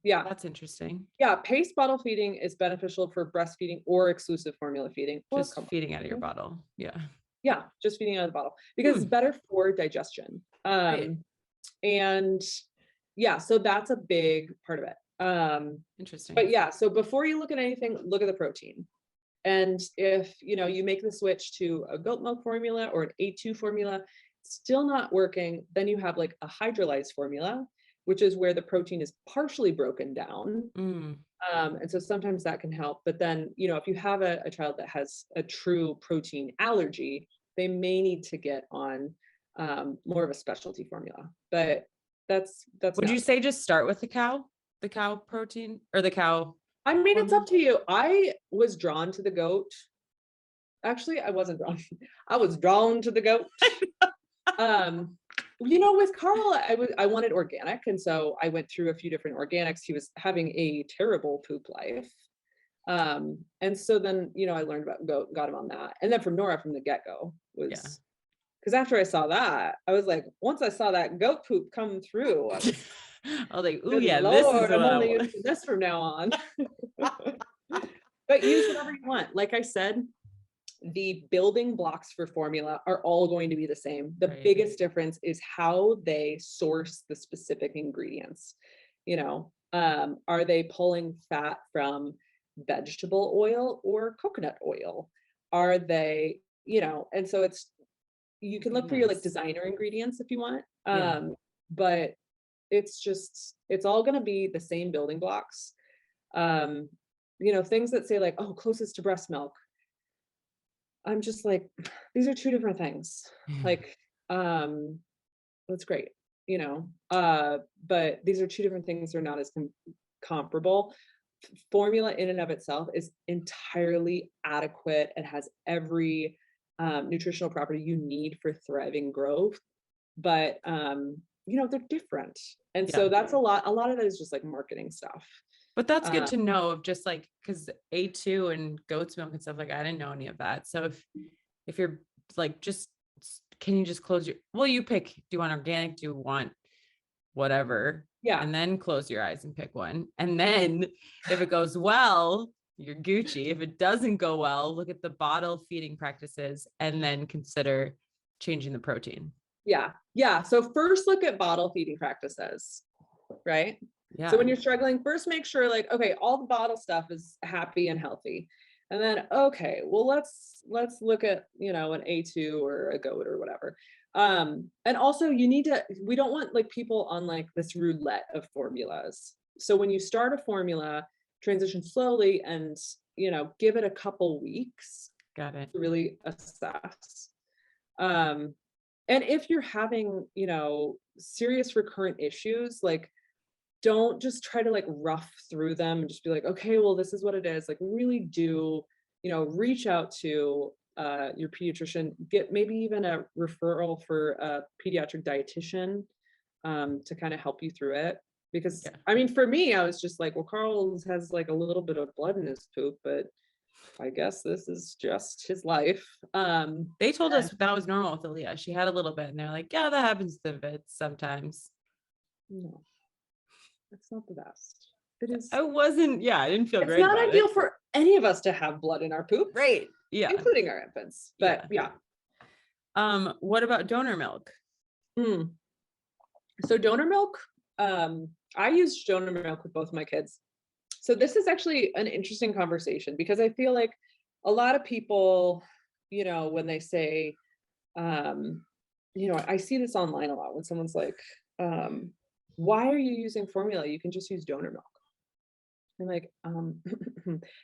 Yeah. That's interesting. Yeah. Paced bottle feeding is beneficial for breastfeeding or exclusive formula feeding. Just feeding out of your bottle. Yeah. Yeah. Just feeding out of the bottle because it's better for digestion. And yeah, so that's a big part of it. Interesting. But yeah, so before you look at anything, look at the protein. And if, you make the switch to a goat milk formula or an A2 formula, still not working, then you have like a hydrolyzed formula, which is where the protein is partially broken down. And so sometimes that can help. But then, if you have a child that has a true protein allergy, they may need to get on more of a specialty formula. But that's would you say just start with the cow protein or the cow? I mean, it's up to you. I was drawn to the goat. Actually, I wasn't drawn. I was drawn to the goat. With Carl, I wanted organic. And so I went through a few different organics. He was having a terrible poop life. And so then, I learned about goat, got him on that. And then from Nora from the get-go was, because after I saw that, I was like, once I saw that goat poop come through, I was like, oh yeah, Lord, this is I'm only using this from now on. But use whatever you want. Like I said, the building blocks for formula are all going to be the same. The Right. biggest difference is how they source the specific ingredients. You know, are they pulling fat from vegetable oil or coconut oil? Are they, you know, and so you can look for your like designer ingredients if you want. But it's all going to be the same building blocks. You know, things that say like, oh, closest to breast milk. I'm just like, these are two different things. Like, that's great, you know, but these are two different things. They're not as comparable. Formula in and of itself is entirely adequate. It has every nutritional property you need for thriving growth, but you know, they're different. And so that's a lot of that is just like marketing stuff. But that's good to know, of just like, because A2 and goat's milk and stuff, like I didn't know any of that. So if you're like, can you just close you pick, do you want organic? Do you want whatever? Yeah. And then close your eyes and pick one. And then if it goes well, you're Gucci. If it doesn't go well, look at the bottle feeding practices and then consider changing the protein. Yeah. Yeah. So first look at bottle feeding practices, right? Yeah. So when you're struggling, first make sure like, okay, all the bottle stuff is happy and healthy. And then, okay, well, let's look at, you know, an A2 or a goat or whatever. And also we don't want like people on like this roulette of formulas. So when you start a formula, transition slowly and, you know, give it a couple weeks. Got it. To really assess. And if you're having, you know, serious recurrent issues, like, don't just try to like rough through them and just be like, okay, well, this is what it is. Like really do, you know, reach out to your pediatrician, get maybe even a referral for a pediatric dietitian to kind of help you through it. Because I mean, for me, I was just like, well, Carl has like a little bit of blood in his poop, but I guess this is just his life. They told us that was normal with Aaliyah. She had a little bit and they're like, yeah, that happens to Vits sometimes. No. That's not the best. It is. I didn't feel great. It's not ideal for any of us to have blood in our poop. Right. Yeah. Including our infants. But yeah. What about donor milk? So donor milk, I use donor milk with both my kids. So this is actually an interesting conversation because I feel like a lot of people, you know, when they say, you know, I see this online a lot when someone's like, why are you using formula? You can just use donor milk. I'm like,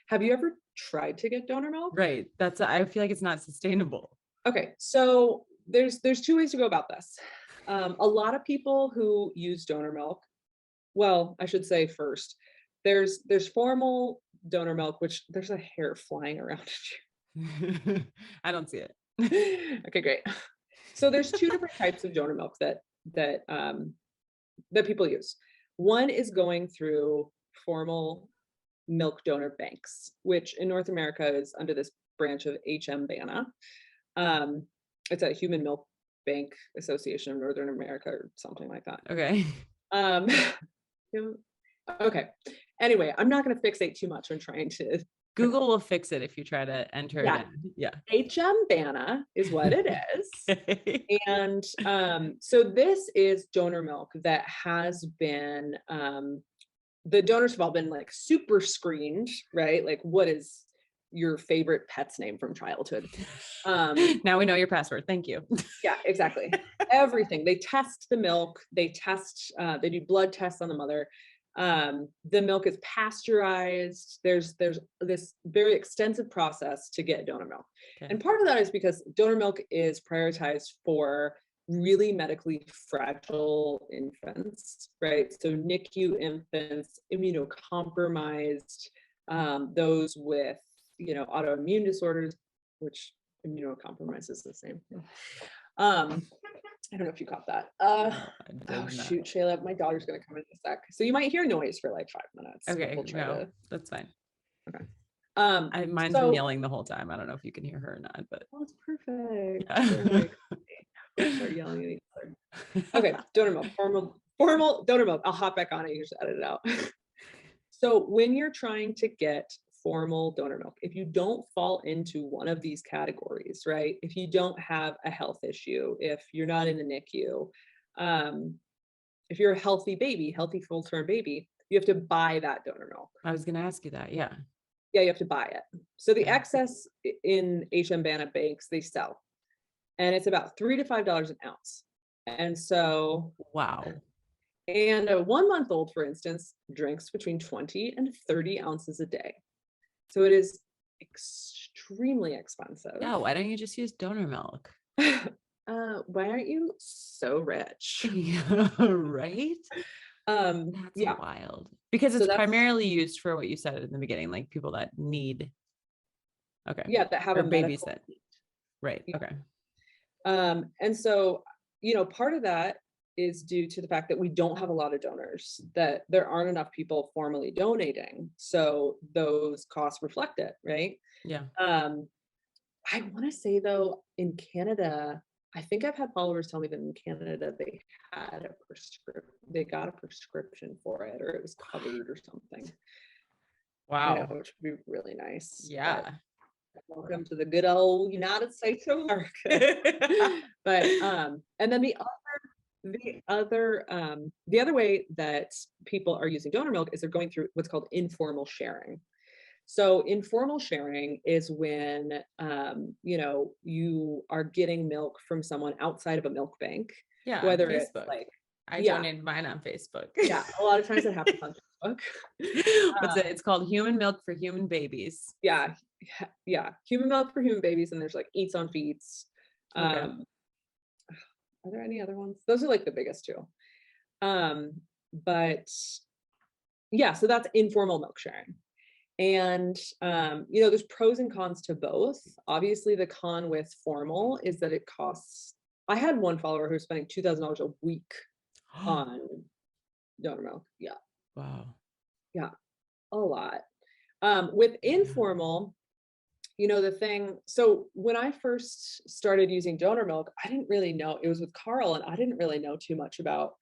have you ever tried to get donor milk? Right. I feel like it's not sustainable. Okay. So there's two ways to go about this. A lot of people who use donor milk, well, I should say first, there's formal donor milk, which there's a hair flying around. I don't see it. Okay, great. So there's two different types of donor milk that people use. One is going through formal milk donor banks, which in North America is under this branch of HM-BANA. It's a Human Milk Bank Association of Northern America or something like that. Okay. Okay. Anyway, I'm not going to fixate too much on trying to. Google will fix it if you try to enter it in. Yeah. HM-BANA is what it is. Okay. And so this is donor milk that has been, the donors have all been like super screened, right? Like what is your favorite pet's name from childhood? Now we know your password. Thank you. Yeah, exactly. Everything. They test the milk. They do blood tests on the mother. The milk is pasteurized. There's this very extensive process to get donor milk. Okay. And part of that is because donor milk is prioritized for really medically fragile infants, right? So NICU infants, immunocompromised, those with, you know, autoimmune disorders, which immunocompromised is the same thing. I don't know if you caught that. Oh shoot, Shayla, my daughter's gonna come in a sec. So you might hear noise for like 5 minutes. Okay, that's fine. Okay. Mine's been yelling the whole time. I don't know if you can hear her or not, but it's perfect. Yeah. Start yelling at each other. Okay, donor milk, formal donor milk. I'll hop back on it. You just edit it out. So when you're trying to get formal donor milk. If you don't fall into one of these categories, right? If you don't have a health issue, if you're not in the NICU, if you're a healthy baby, healthy full-term baby, you have to buy that donor milk. I was going to ask you that. Yeah. Yeah, you have to buy it. So the excess in HM banks, they sell, and it's about $3 to $5 an ounce. And so, wow. And a 1-month-old, for instance, drinks between 20 and 30 ounces a day. So it is extremely expensive. Yeah. Why don't you just use donor milk? Why aren't you so rich? Yeah, right? That's wild. Because it's primarily used for what you said in the beginning, like people that need. Okay. Yeah, that have or a babies medical that. Right. Yeah. Okay. And so, part of that is due to the fact that we don't have a lot of donors, that there aren't enough people formally donating. So those costs reflect it, right? Yeah. I want to say though, in Canada, I think I've had followers tell me that in Canada they got a prescription for it, or it was covered or something. Wow. Which would be really nice. Yeah. Welcome to the good old United States of America. But and then the other way that people are using donor milk is they're going through what's called informal sharing. So informal sharing is when you are getting milk from someone outside of a milk bank. Yeah. Whether Facebook. it's like I donated mine on Facebook. Yeah, a lot of times it happens on Facebook. What's it? It's called Human Milk for Human Babies. Yeah. Human Milk for Human Babies, and there's like Eats on Feeds. Okay. Are there any other ones? Those are like the biggest two. But yeah, so that's informal milk sharing. And, there's pros and cons to both. Obviously, the con with formal is that it costs. I had one follower who was spending $2,000 a week on donor milk. Yeah. Wow. Yeah. A lot. With informal, so when I first started using donor milk, I didn't really know, it was with Carl, and I didn't really know too much about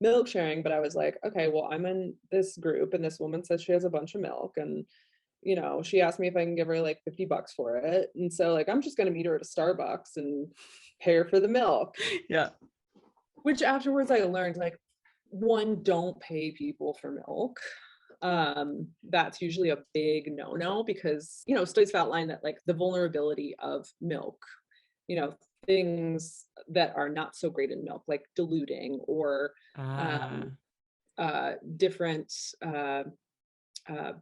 milk sharing, but I was like, okay, well, I'm in this group and this woman says she has a bunch of milk, and she asked me if I can give her like $50 for it. And so like, I'm just going to meet her at a Starbucks and pay her for the milk. Yeah. Which afterwards I learned, like, one, don't pay people for milk. That's usually a big no-no, because, studies have outlined that like the vulnerability of milk, things that are not so great in milk, like diluting or different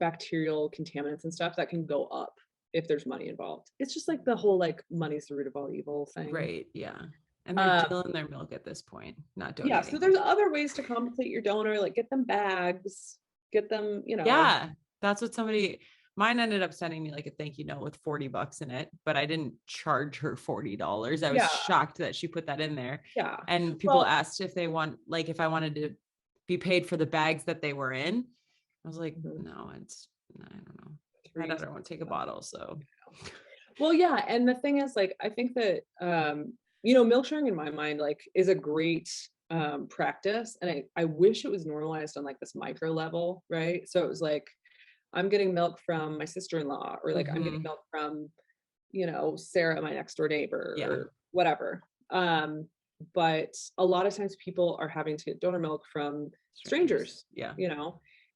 bacterial contaminants and stuff, that can go up if there's money involved. It's just like the whole like money's the root of all evil thing. Right. Yeah. And they're dealing their milk at this point, not donating. Yeah. So there's other ways to compensate your donor, like get them bags, get them, Yeah. That's what mine ended up sending me like a thank you note with $40 in it, but I didn't charge her $40. I was shocked that she put that in there. Yeah. And people asked if they want, like, if I wanted to be paid for the bags that they were in. I was like, no, I don't know. I don't want to take a bottle. So. Well, yeah. And the thing is, like, I think that, milk sharing in my mind, like, is a great practice. And I wish it was normalized on like this micro level, right? So it was like, I'm getting milk from my sister-in-law, or like I'm getting milk from, Sarah, my next door neighbor, or whatever. But a lot of times people are having to get donor milk from strangers. Yeah.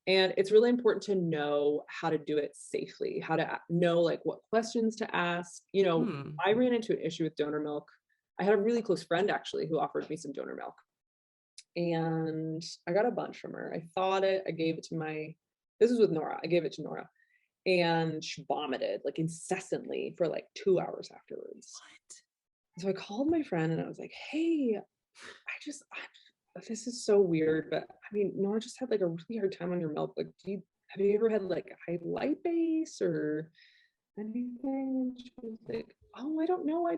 And it's really important to know how to do it safely, how to know like what questions to ask. I ran into an issue with donor milk. I had a really close friend actually who offered me some donor milk, and I got a bunch from her. I gave it to this was with Nora. I gave it to Nora, and she vomited like incessantly for like 2 hours afterwards. What? So I called my friend and I was like, hey, this is so weird, but I mean, Nora just had like a really hard time on your milk. Like, have you ever had like high lipase or anything? And she was like, oh, I don't know.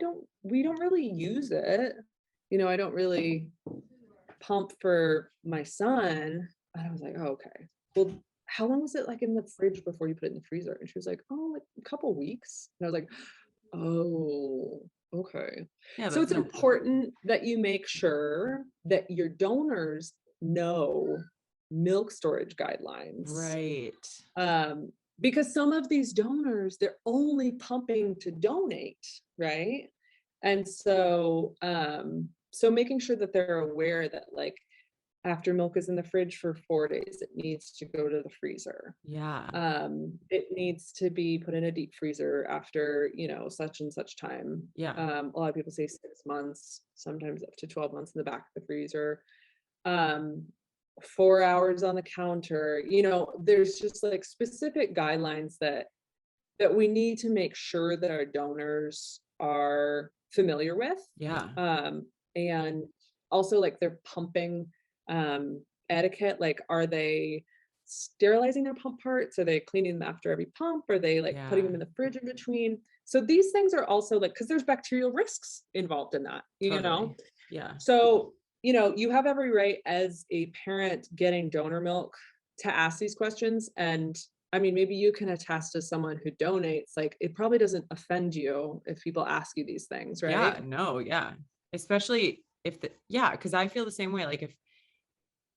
We don't really use it. I don't really pump for my son. And I was like, oh, okay. Well, how long was it like in the fridge before you put it in the freezer? And she was like, oh, like a couple weeks. And I was like, oh, okay. Yeah, so it's important that you make sure that your donors know milk storage guidelines. Right. because some of these donors, they're only pumping to donate, right? And so, so making sure that they're aware that like after milk is in the fridge for 4 days, it needs to go to the freezer. Yeah. It needs to be put in a deep freezer after, you know, such and such time. Yeah. A lot of people say 6 months, sometimes up to 12 months in the back of the freezer. 4 hours on the counter. You know, there's just like specific guidelines that we need to make sure that our donors are familiar with. Yeah. And also like their pumping etiquette. Like, are they sterilizing their pump parts? Are they cleaning them after every pump? Are they like putting them in the fridge in between? So these things are also like, because there's bacterial risks involved in that, you know? Yeah. So, you know, you have every right as a parent getting donor milk to ask these questions. And I mean, maybe you can attest as someone who donates, like it probably doesn't offend you if people ask you these things, right? Yeah, no, yeah. Especially if because I feel the same way. Like if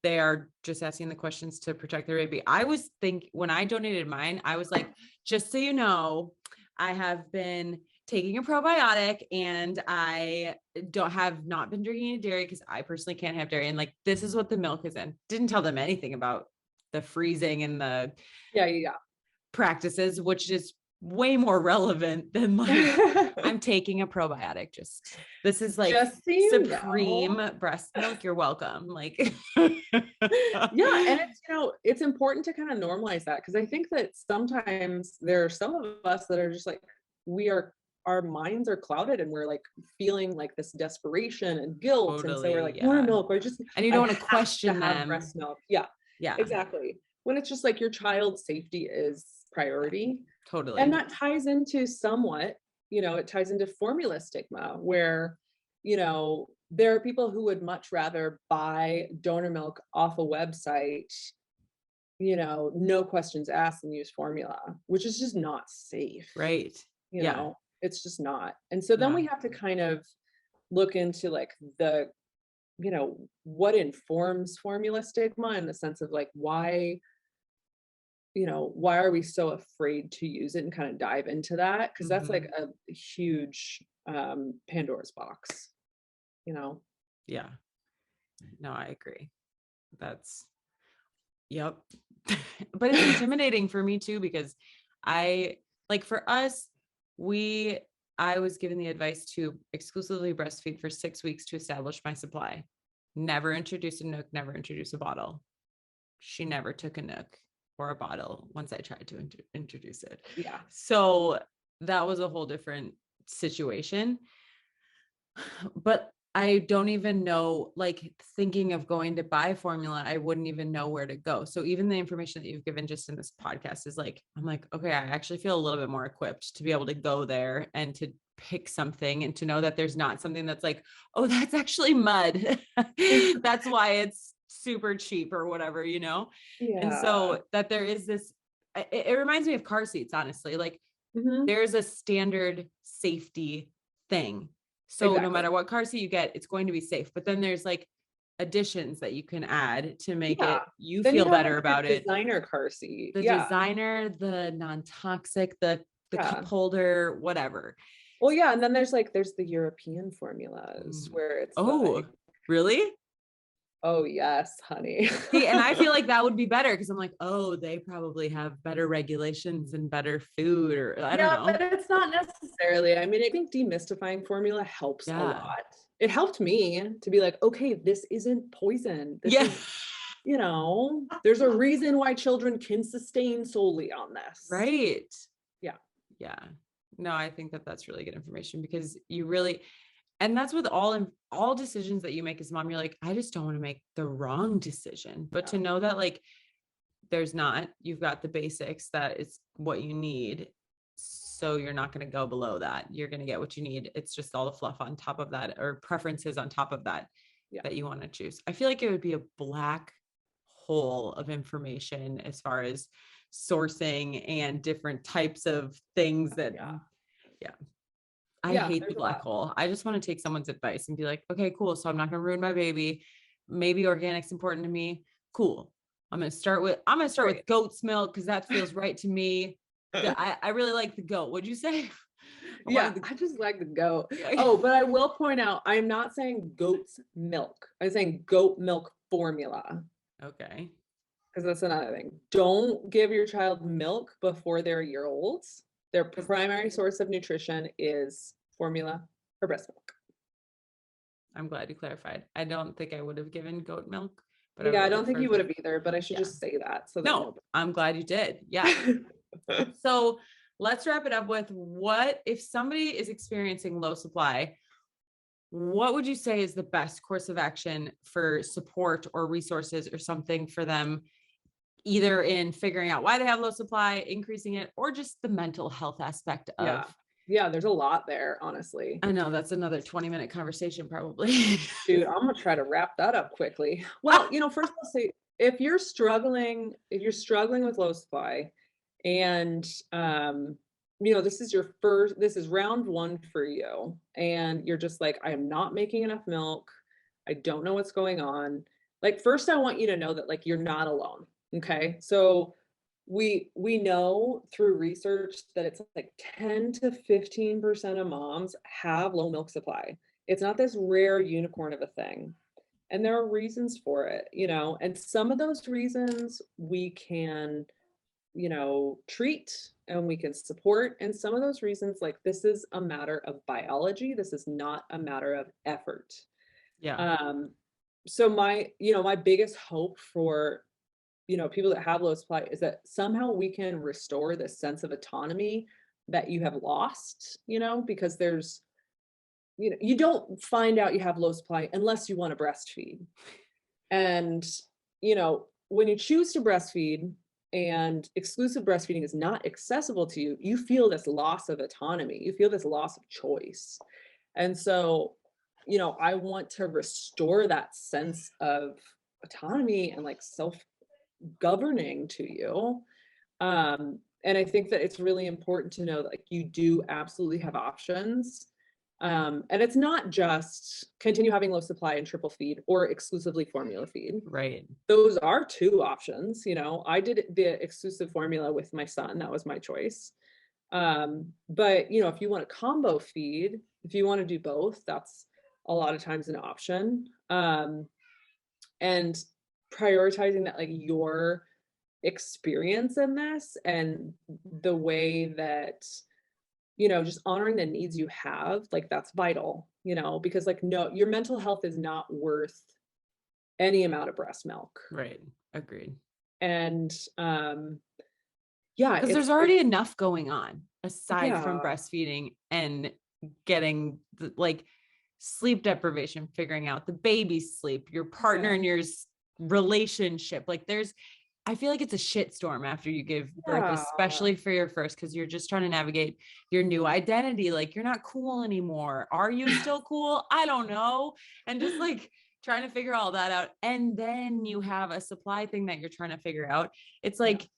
they are just asking the questions to protect their baby. I was when I donated mine, I was like, just so you know, I have been taking a probiotic and I have not been drinking any dairy because I personally can't have dairy. And like, this is what the milk is in. Didn't tell them anything about the freezing and the practices, which is way more relevant than like I'm taking a probiotic. This is like just so supreme breast milk. You're welcome. Like, and it's, you know, it's important to kind of normalize that. Cause I think that sometimes there are some of us that are just like, our minds are clouded and we're like feeling like this desperation and guilt. Totally, and so we're like, more milk, or just, and you don't want to question them. Breast milk. Yeah, exactly. When it's just like your child's safety is priority. Totally. And that ties into somewhat, you know, it ties into formula stigma where, you know, there are people who would much rather buy donor milk off a website, you know, no questions asked, and use formula, which is just not safe. Right. You know, it's just not. And so then we have to kind of look into like the, you know, what informs formula stigma in the sense of like, why are we so afraid to use it, and kind of dive into that? Because that's like a huge Pandora's box, you know? Yeah. No, I agree. That's, yep. But it's intimidating for me too, because for us, I was given the advice to exclusively breastfeed for 6 weeks to establish my supply. Never introduce a NUC, never introduce a bottle. She never took a NUC or a bottle once I tried to introduce it. Yeah. So that was a whole different situation. But I don't even know, like thinking of going to buy formula, I wouldn't even know where to go. So even the information that you've given just in this podcast is like, I'm like, okay, I actually feel a little bit more equipped to be able to go there and to pick something and to know that there's not something that's like, oh, that's actually mud. That's why it's super cheap or whatever, you know? Yeah. And so that there is this, it reminds me of car seats, honestly, like there's a standard safety thing. So no matter what car seat you get, it's going to be safe. But then there's like additions that you can add to make it, you feel better about it. Designer car seat. The designer, the non-toxic, the cup holder, whatever. Well, yeah. And then there's the European formulas where it's really? Oh yes, honey. See, and I feel like that would be better because I'm like, oh, they probably have better regulations and better food, or I don't know. But it's not necessarily. I mean, I think demystifying formula helps a lot. It helped me to be like, okay, this isn't poison. This is, you know, there's a reason why children can sustain solely on this. Right. Yeah. Yeah. No, I think that that's really good information because you really, and that's with all decisions that you make as a mom, you're like, I just don't want to make the wrong decision, but to know that like, you've got the basics, that is what you need. So you're not going to go below that. You're going to get what you need. It's just all the fluff on top of that, or preferences on top of that, that you want to choose. I feel like it would be a black hole of information as far as sourcing and different types of things that, I hate the black hole. I just want to take someone's advice and be like, okay, cool. So I'm not going to ruin my baby. Maybe organic's important to me. Cool. I'm going to start with goat's milk, because that feels right to me. I really like the goat. What'd you say? I just like the goat. Oh, but I will point out, I'm not saying goat's milk. I'm saying goat milk formula. Okay. Because that's another thing. Don't give your child milk before they're a year old. Their primary source of nutrition is formula or breast milk. I'm glad you clarified. I don't think I would have given goat milk, but I don't think you would have either, but I should just say that. So no, I'm glad you did. Yeah. So let's wrap it up with, what if somebody is experiencing low supply, what would you say is the best course of action for support or resources or something for them, either in figuring out why they have low supply, increasing it, or just the mental health aspect of? Yeah, there's a lot there, honestly. I know that's another 20-minute conversation, probably. Dude, I'm gonna try to wrap that up quickly. Well, first I'll say, if you're struggling with low supply, and this is round one for you, and you're just like, I am not making enough milk, I don't know what's going on. Like, first I want you to know that, like, you're not alone. Okay. So we know through research that it's like 10 to 15% of moms have low milk supply. It's not this rare unicorn of a thing. And there are reasons for it, and some of those reasons we can, treat and we can support. And some of those reasons, like, this is a matter of biology. This is not a matter of effort. Yeah. So my biggest hope for, people that have low supply is that somehow we can restore this sense of autonomy that you have lost, because there's, you don't find out you have low supply unless you want to breastfeed. And, when you choose to breastfeed and exclusive breastfeeding is not accessible to you, you feel this loss of autonomy. You feel this loss of choice. And so, I want to restore that sense of autonomy and, like, self-governing to you. And I think that it's really important to know that, like, you do absolutely have options. And it's not just continue having low supply and triple feed or exclusively formula feed. Right. Those are two options. I did the exclusive formula with my son. That was my choice. But, if you want a combo feed, if you want to do both, that's a lot of times an option. And prioritizing that, like, your experience in this and the way that, just honoring the needs you have, like, that's vital, because, like, no, your mental health is not worth any amount of breast milk. Right. Agreed. And because there's already enough going on aside from breastfeeding and getting like sleep deprivation, figuring out the baby's sleep, your partner and your relationship. Like, I feel like it's a shitstorm after you give birth, especially for your first, because you're just trying to navigate your new identity. Like, you're not cool anymore. Are you still cool? I don't know. And just, like, trying to figure all that out. And then you have a supply thing that you're trying to figure out. It's like,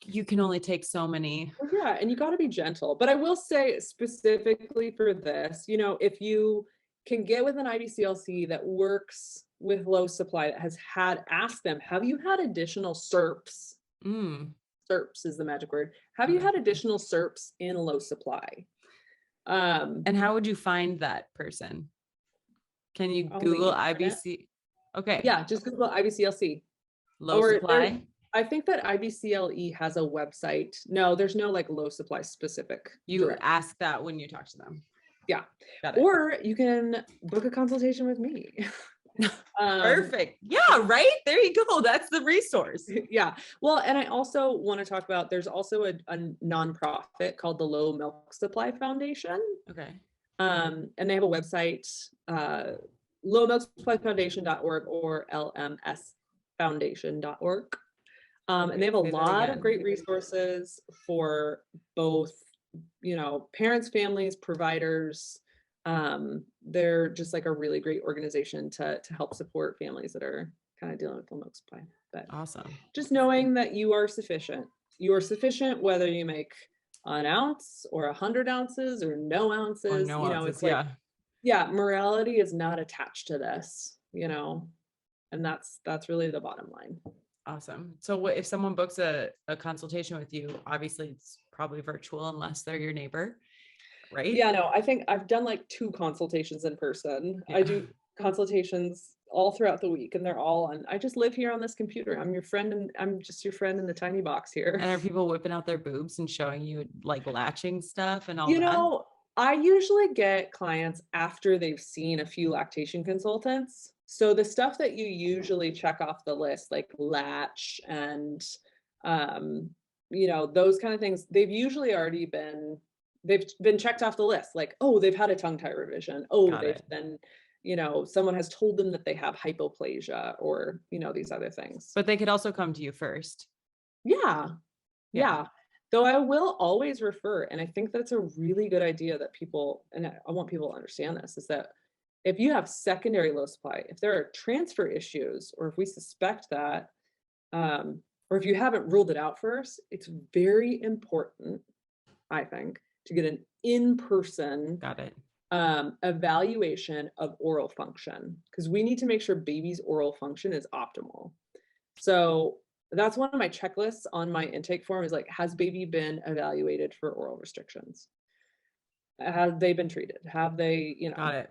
you can only take so many. Yeah. And you got to be gentle. But I will say, specifically for this, if you can get with an IBCLC that works with low supply, that has ask them, have you had additional SERPs? SERPs is the magic word. Have you had additional SERPs in low supply? And how would you find that person? Can you Google IBC? Okay. Yeah, just Google IBCLC. Low supply. I think that IBCLE has a website. No, there's no, like, low supply specific. You ask that when you talk to them. Yeah. Or you can book a consultation with me. Perfect. Yeah, right. There you go. That's the resource. Yeah. Well, and I also want to talk about, there's also a nonprofit called the Low Milk Supply Foundation. Okay. And they have a website, lowmilksupplyfoundation.org or lmsfoundation.org. And they have a lot of great resources for both, parents, families, providers. They're just, like, a really great organization to help support families that are kind of dealing with low milk supply. But awesome. Just knowing that you are sufficient. You are sufficient whether you make an ounce or 100 ounces or no ounces. It's like, morality is not attached to this, and that's really the bottom line. Awesome. So what if someone books a consultation with you? Obviously it's probably virtual unless they're your neighbor, right? Yeah, no, I think I've done like 2 consultations in person. Yeah. I do consultations all throughout the week and they're all on, I just live here on this computer. I'm your friend and I'm just your friend in the tiny box here. And are people whipping out their boobs and showing you like latching stuff and all You that? know, I usually get clients after they've seen a few lactation consultants. So the stuff that you usually check off the list, like latch and, you know, those kind of things, they've usually already they've been checked off the list. Like, oh, they've had a tongue tie revision. Oh, Got they've it. been, you know, someone has told them that they have hypoplasia or, you know, these other things. But they could also come to you first. Yeah. Yeah. Though I will always refer, and I think that's a really good idea that people, and I want people to understand this, is that if you have secondary low supply, if there are transfer issues, or if we suspect that, or if you haven't ruled it out first, it's very important, I think, to get an in-person Got it. evaluation of oral function, because we need to make sure baby's oral function is optimal. So that's one of my checklists on my intake form is like, has baby been evaluated for oral restrictions? Have they been treated? Have they, you know? Got it.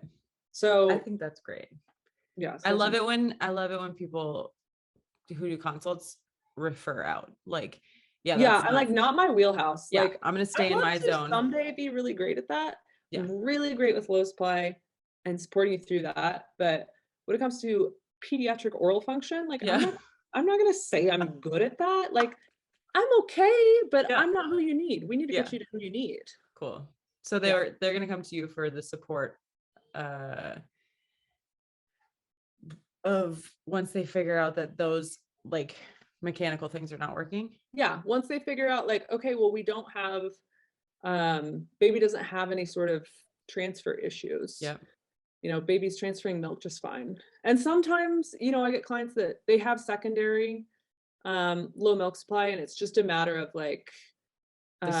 So I think that's great. yeah. I love it when people who do consults refer out. Like, yeah, I'm like, not my wheelhouse. Yeah, like I'm gonna stay in my zone. Someday be really great at that. Yeah. I'm really great with low supply and supporting you through that. But when it comes to pediatric oral function, like I'm not gonna say I'm good at that. Like I'm okay, but I'm not who you need. We need to get you to who you need. Cool. So they're gonna come to you for the support of once they figure out that those like mechanical things are not working. Yeah. Once they figure out like, okay, well, we don't have baby doesn't have any sort of transfer issues. Yeah. You know, baby's transferring milk just fine. And sometimes, you know, I get clients that they have secondary low milk supply, and it's just a matter of like the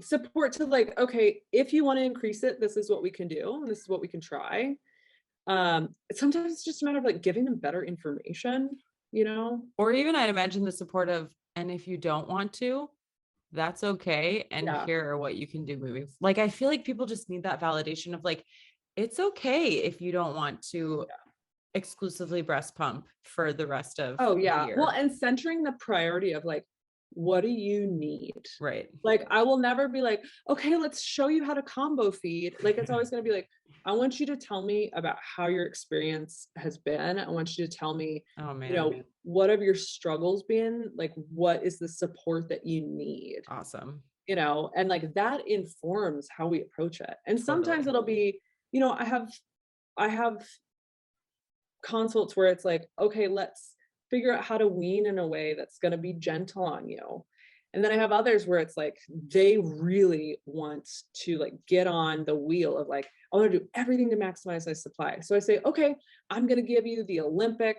support to like, okay, if you want to increase it, this is what we can do, and this is what we can try. Sometimes it's just a matter of like giving them better information, you know, or even I'd imagine the support of, and if you don't want to, that's okay. And here are what you can do moving. Like, I feel like people just need that validation of like, it's okay if you don't want to exclusively breast pump for the rest of the year. Well, and centering the priority of like, what do you need? Right. Like, I will never be like, okay, let's show you how to combo feed. Like, it's always going to be like, I want you to tell me about how your experience has been. I want you to tell me, you know, what have your struggles been? Like, what is the support that you need? Awesome. You know, and like that informs how we approach it. And sometimes it'll be, you know, I have consults where it's like, okay, let's figure out how to wean in a way that's going to be gentle on you. And then I have others where it's like, they really want to like get on the wheel of like, I want to do everything to maximize my supply. So I say, okay, I'm going to give you the Olympic,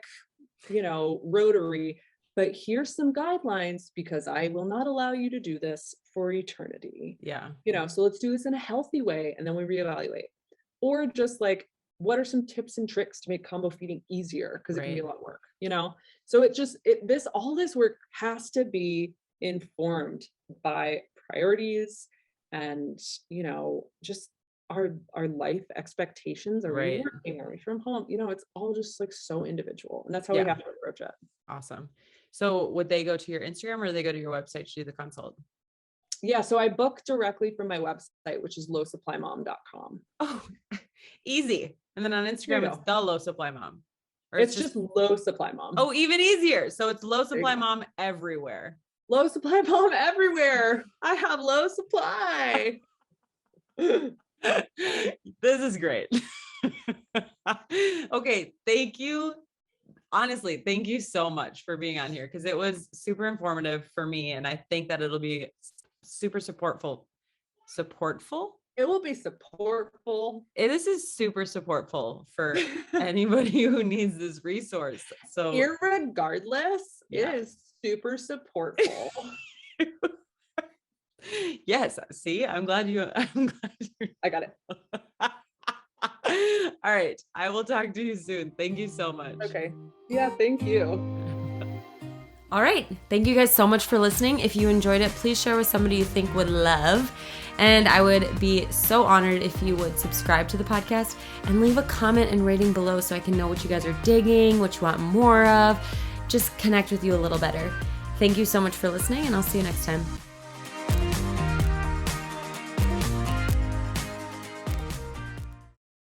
you know, rotary, but here's some guidelines because I will not allow you to do this for eternity. Yeah. You know, so let's do this in a healthy way. And then we reevaluate. Or just like, what are some tips and tricks to make combo feeding easier? Because it can be a lot of work, you know? So all this work has to be informed by priorities and, you know, just our life expectations. Are we working? Are we from home? You know, it's all just like so individual, and that's how we have to approach it. Awesome. So would they go to your Instagram or they go to your website to do the consult? Yeah. So I book directly from my website, which is lowsupply.mom.com. Oh, easy. And then on Instagram, it's the Low Supply Mom. Or it's just Low Supply Mom. Oh, even easier. So it's Low Supply Mom everywhere. Low Supply Mom everywhere. I have low supply. This is great. Okay. Thank you. Honestly, thank you so much for being on here because it was super informative for me. And I think that it'll be super supportful. It will be supportful. This is super supportful for anybody who needs this resource. So irregardless, it is super supportful. Yes. See, I'm glad I got it. All right. I will talk to you soon. Thank you so much. Okay. Yeah. Thank you. All right. Thank you guys so much for listening. If you enjoyed it, please share with somebody you think would love. And I would be so honored if you would subscribe to the podcast and leave a comment and rating below so I can know what you guys are digging, what you want more of, just connect with you a little better. Thank you so much for listening, and I'll see you next time.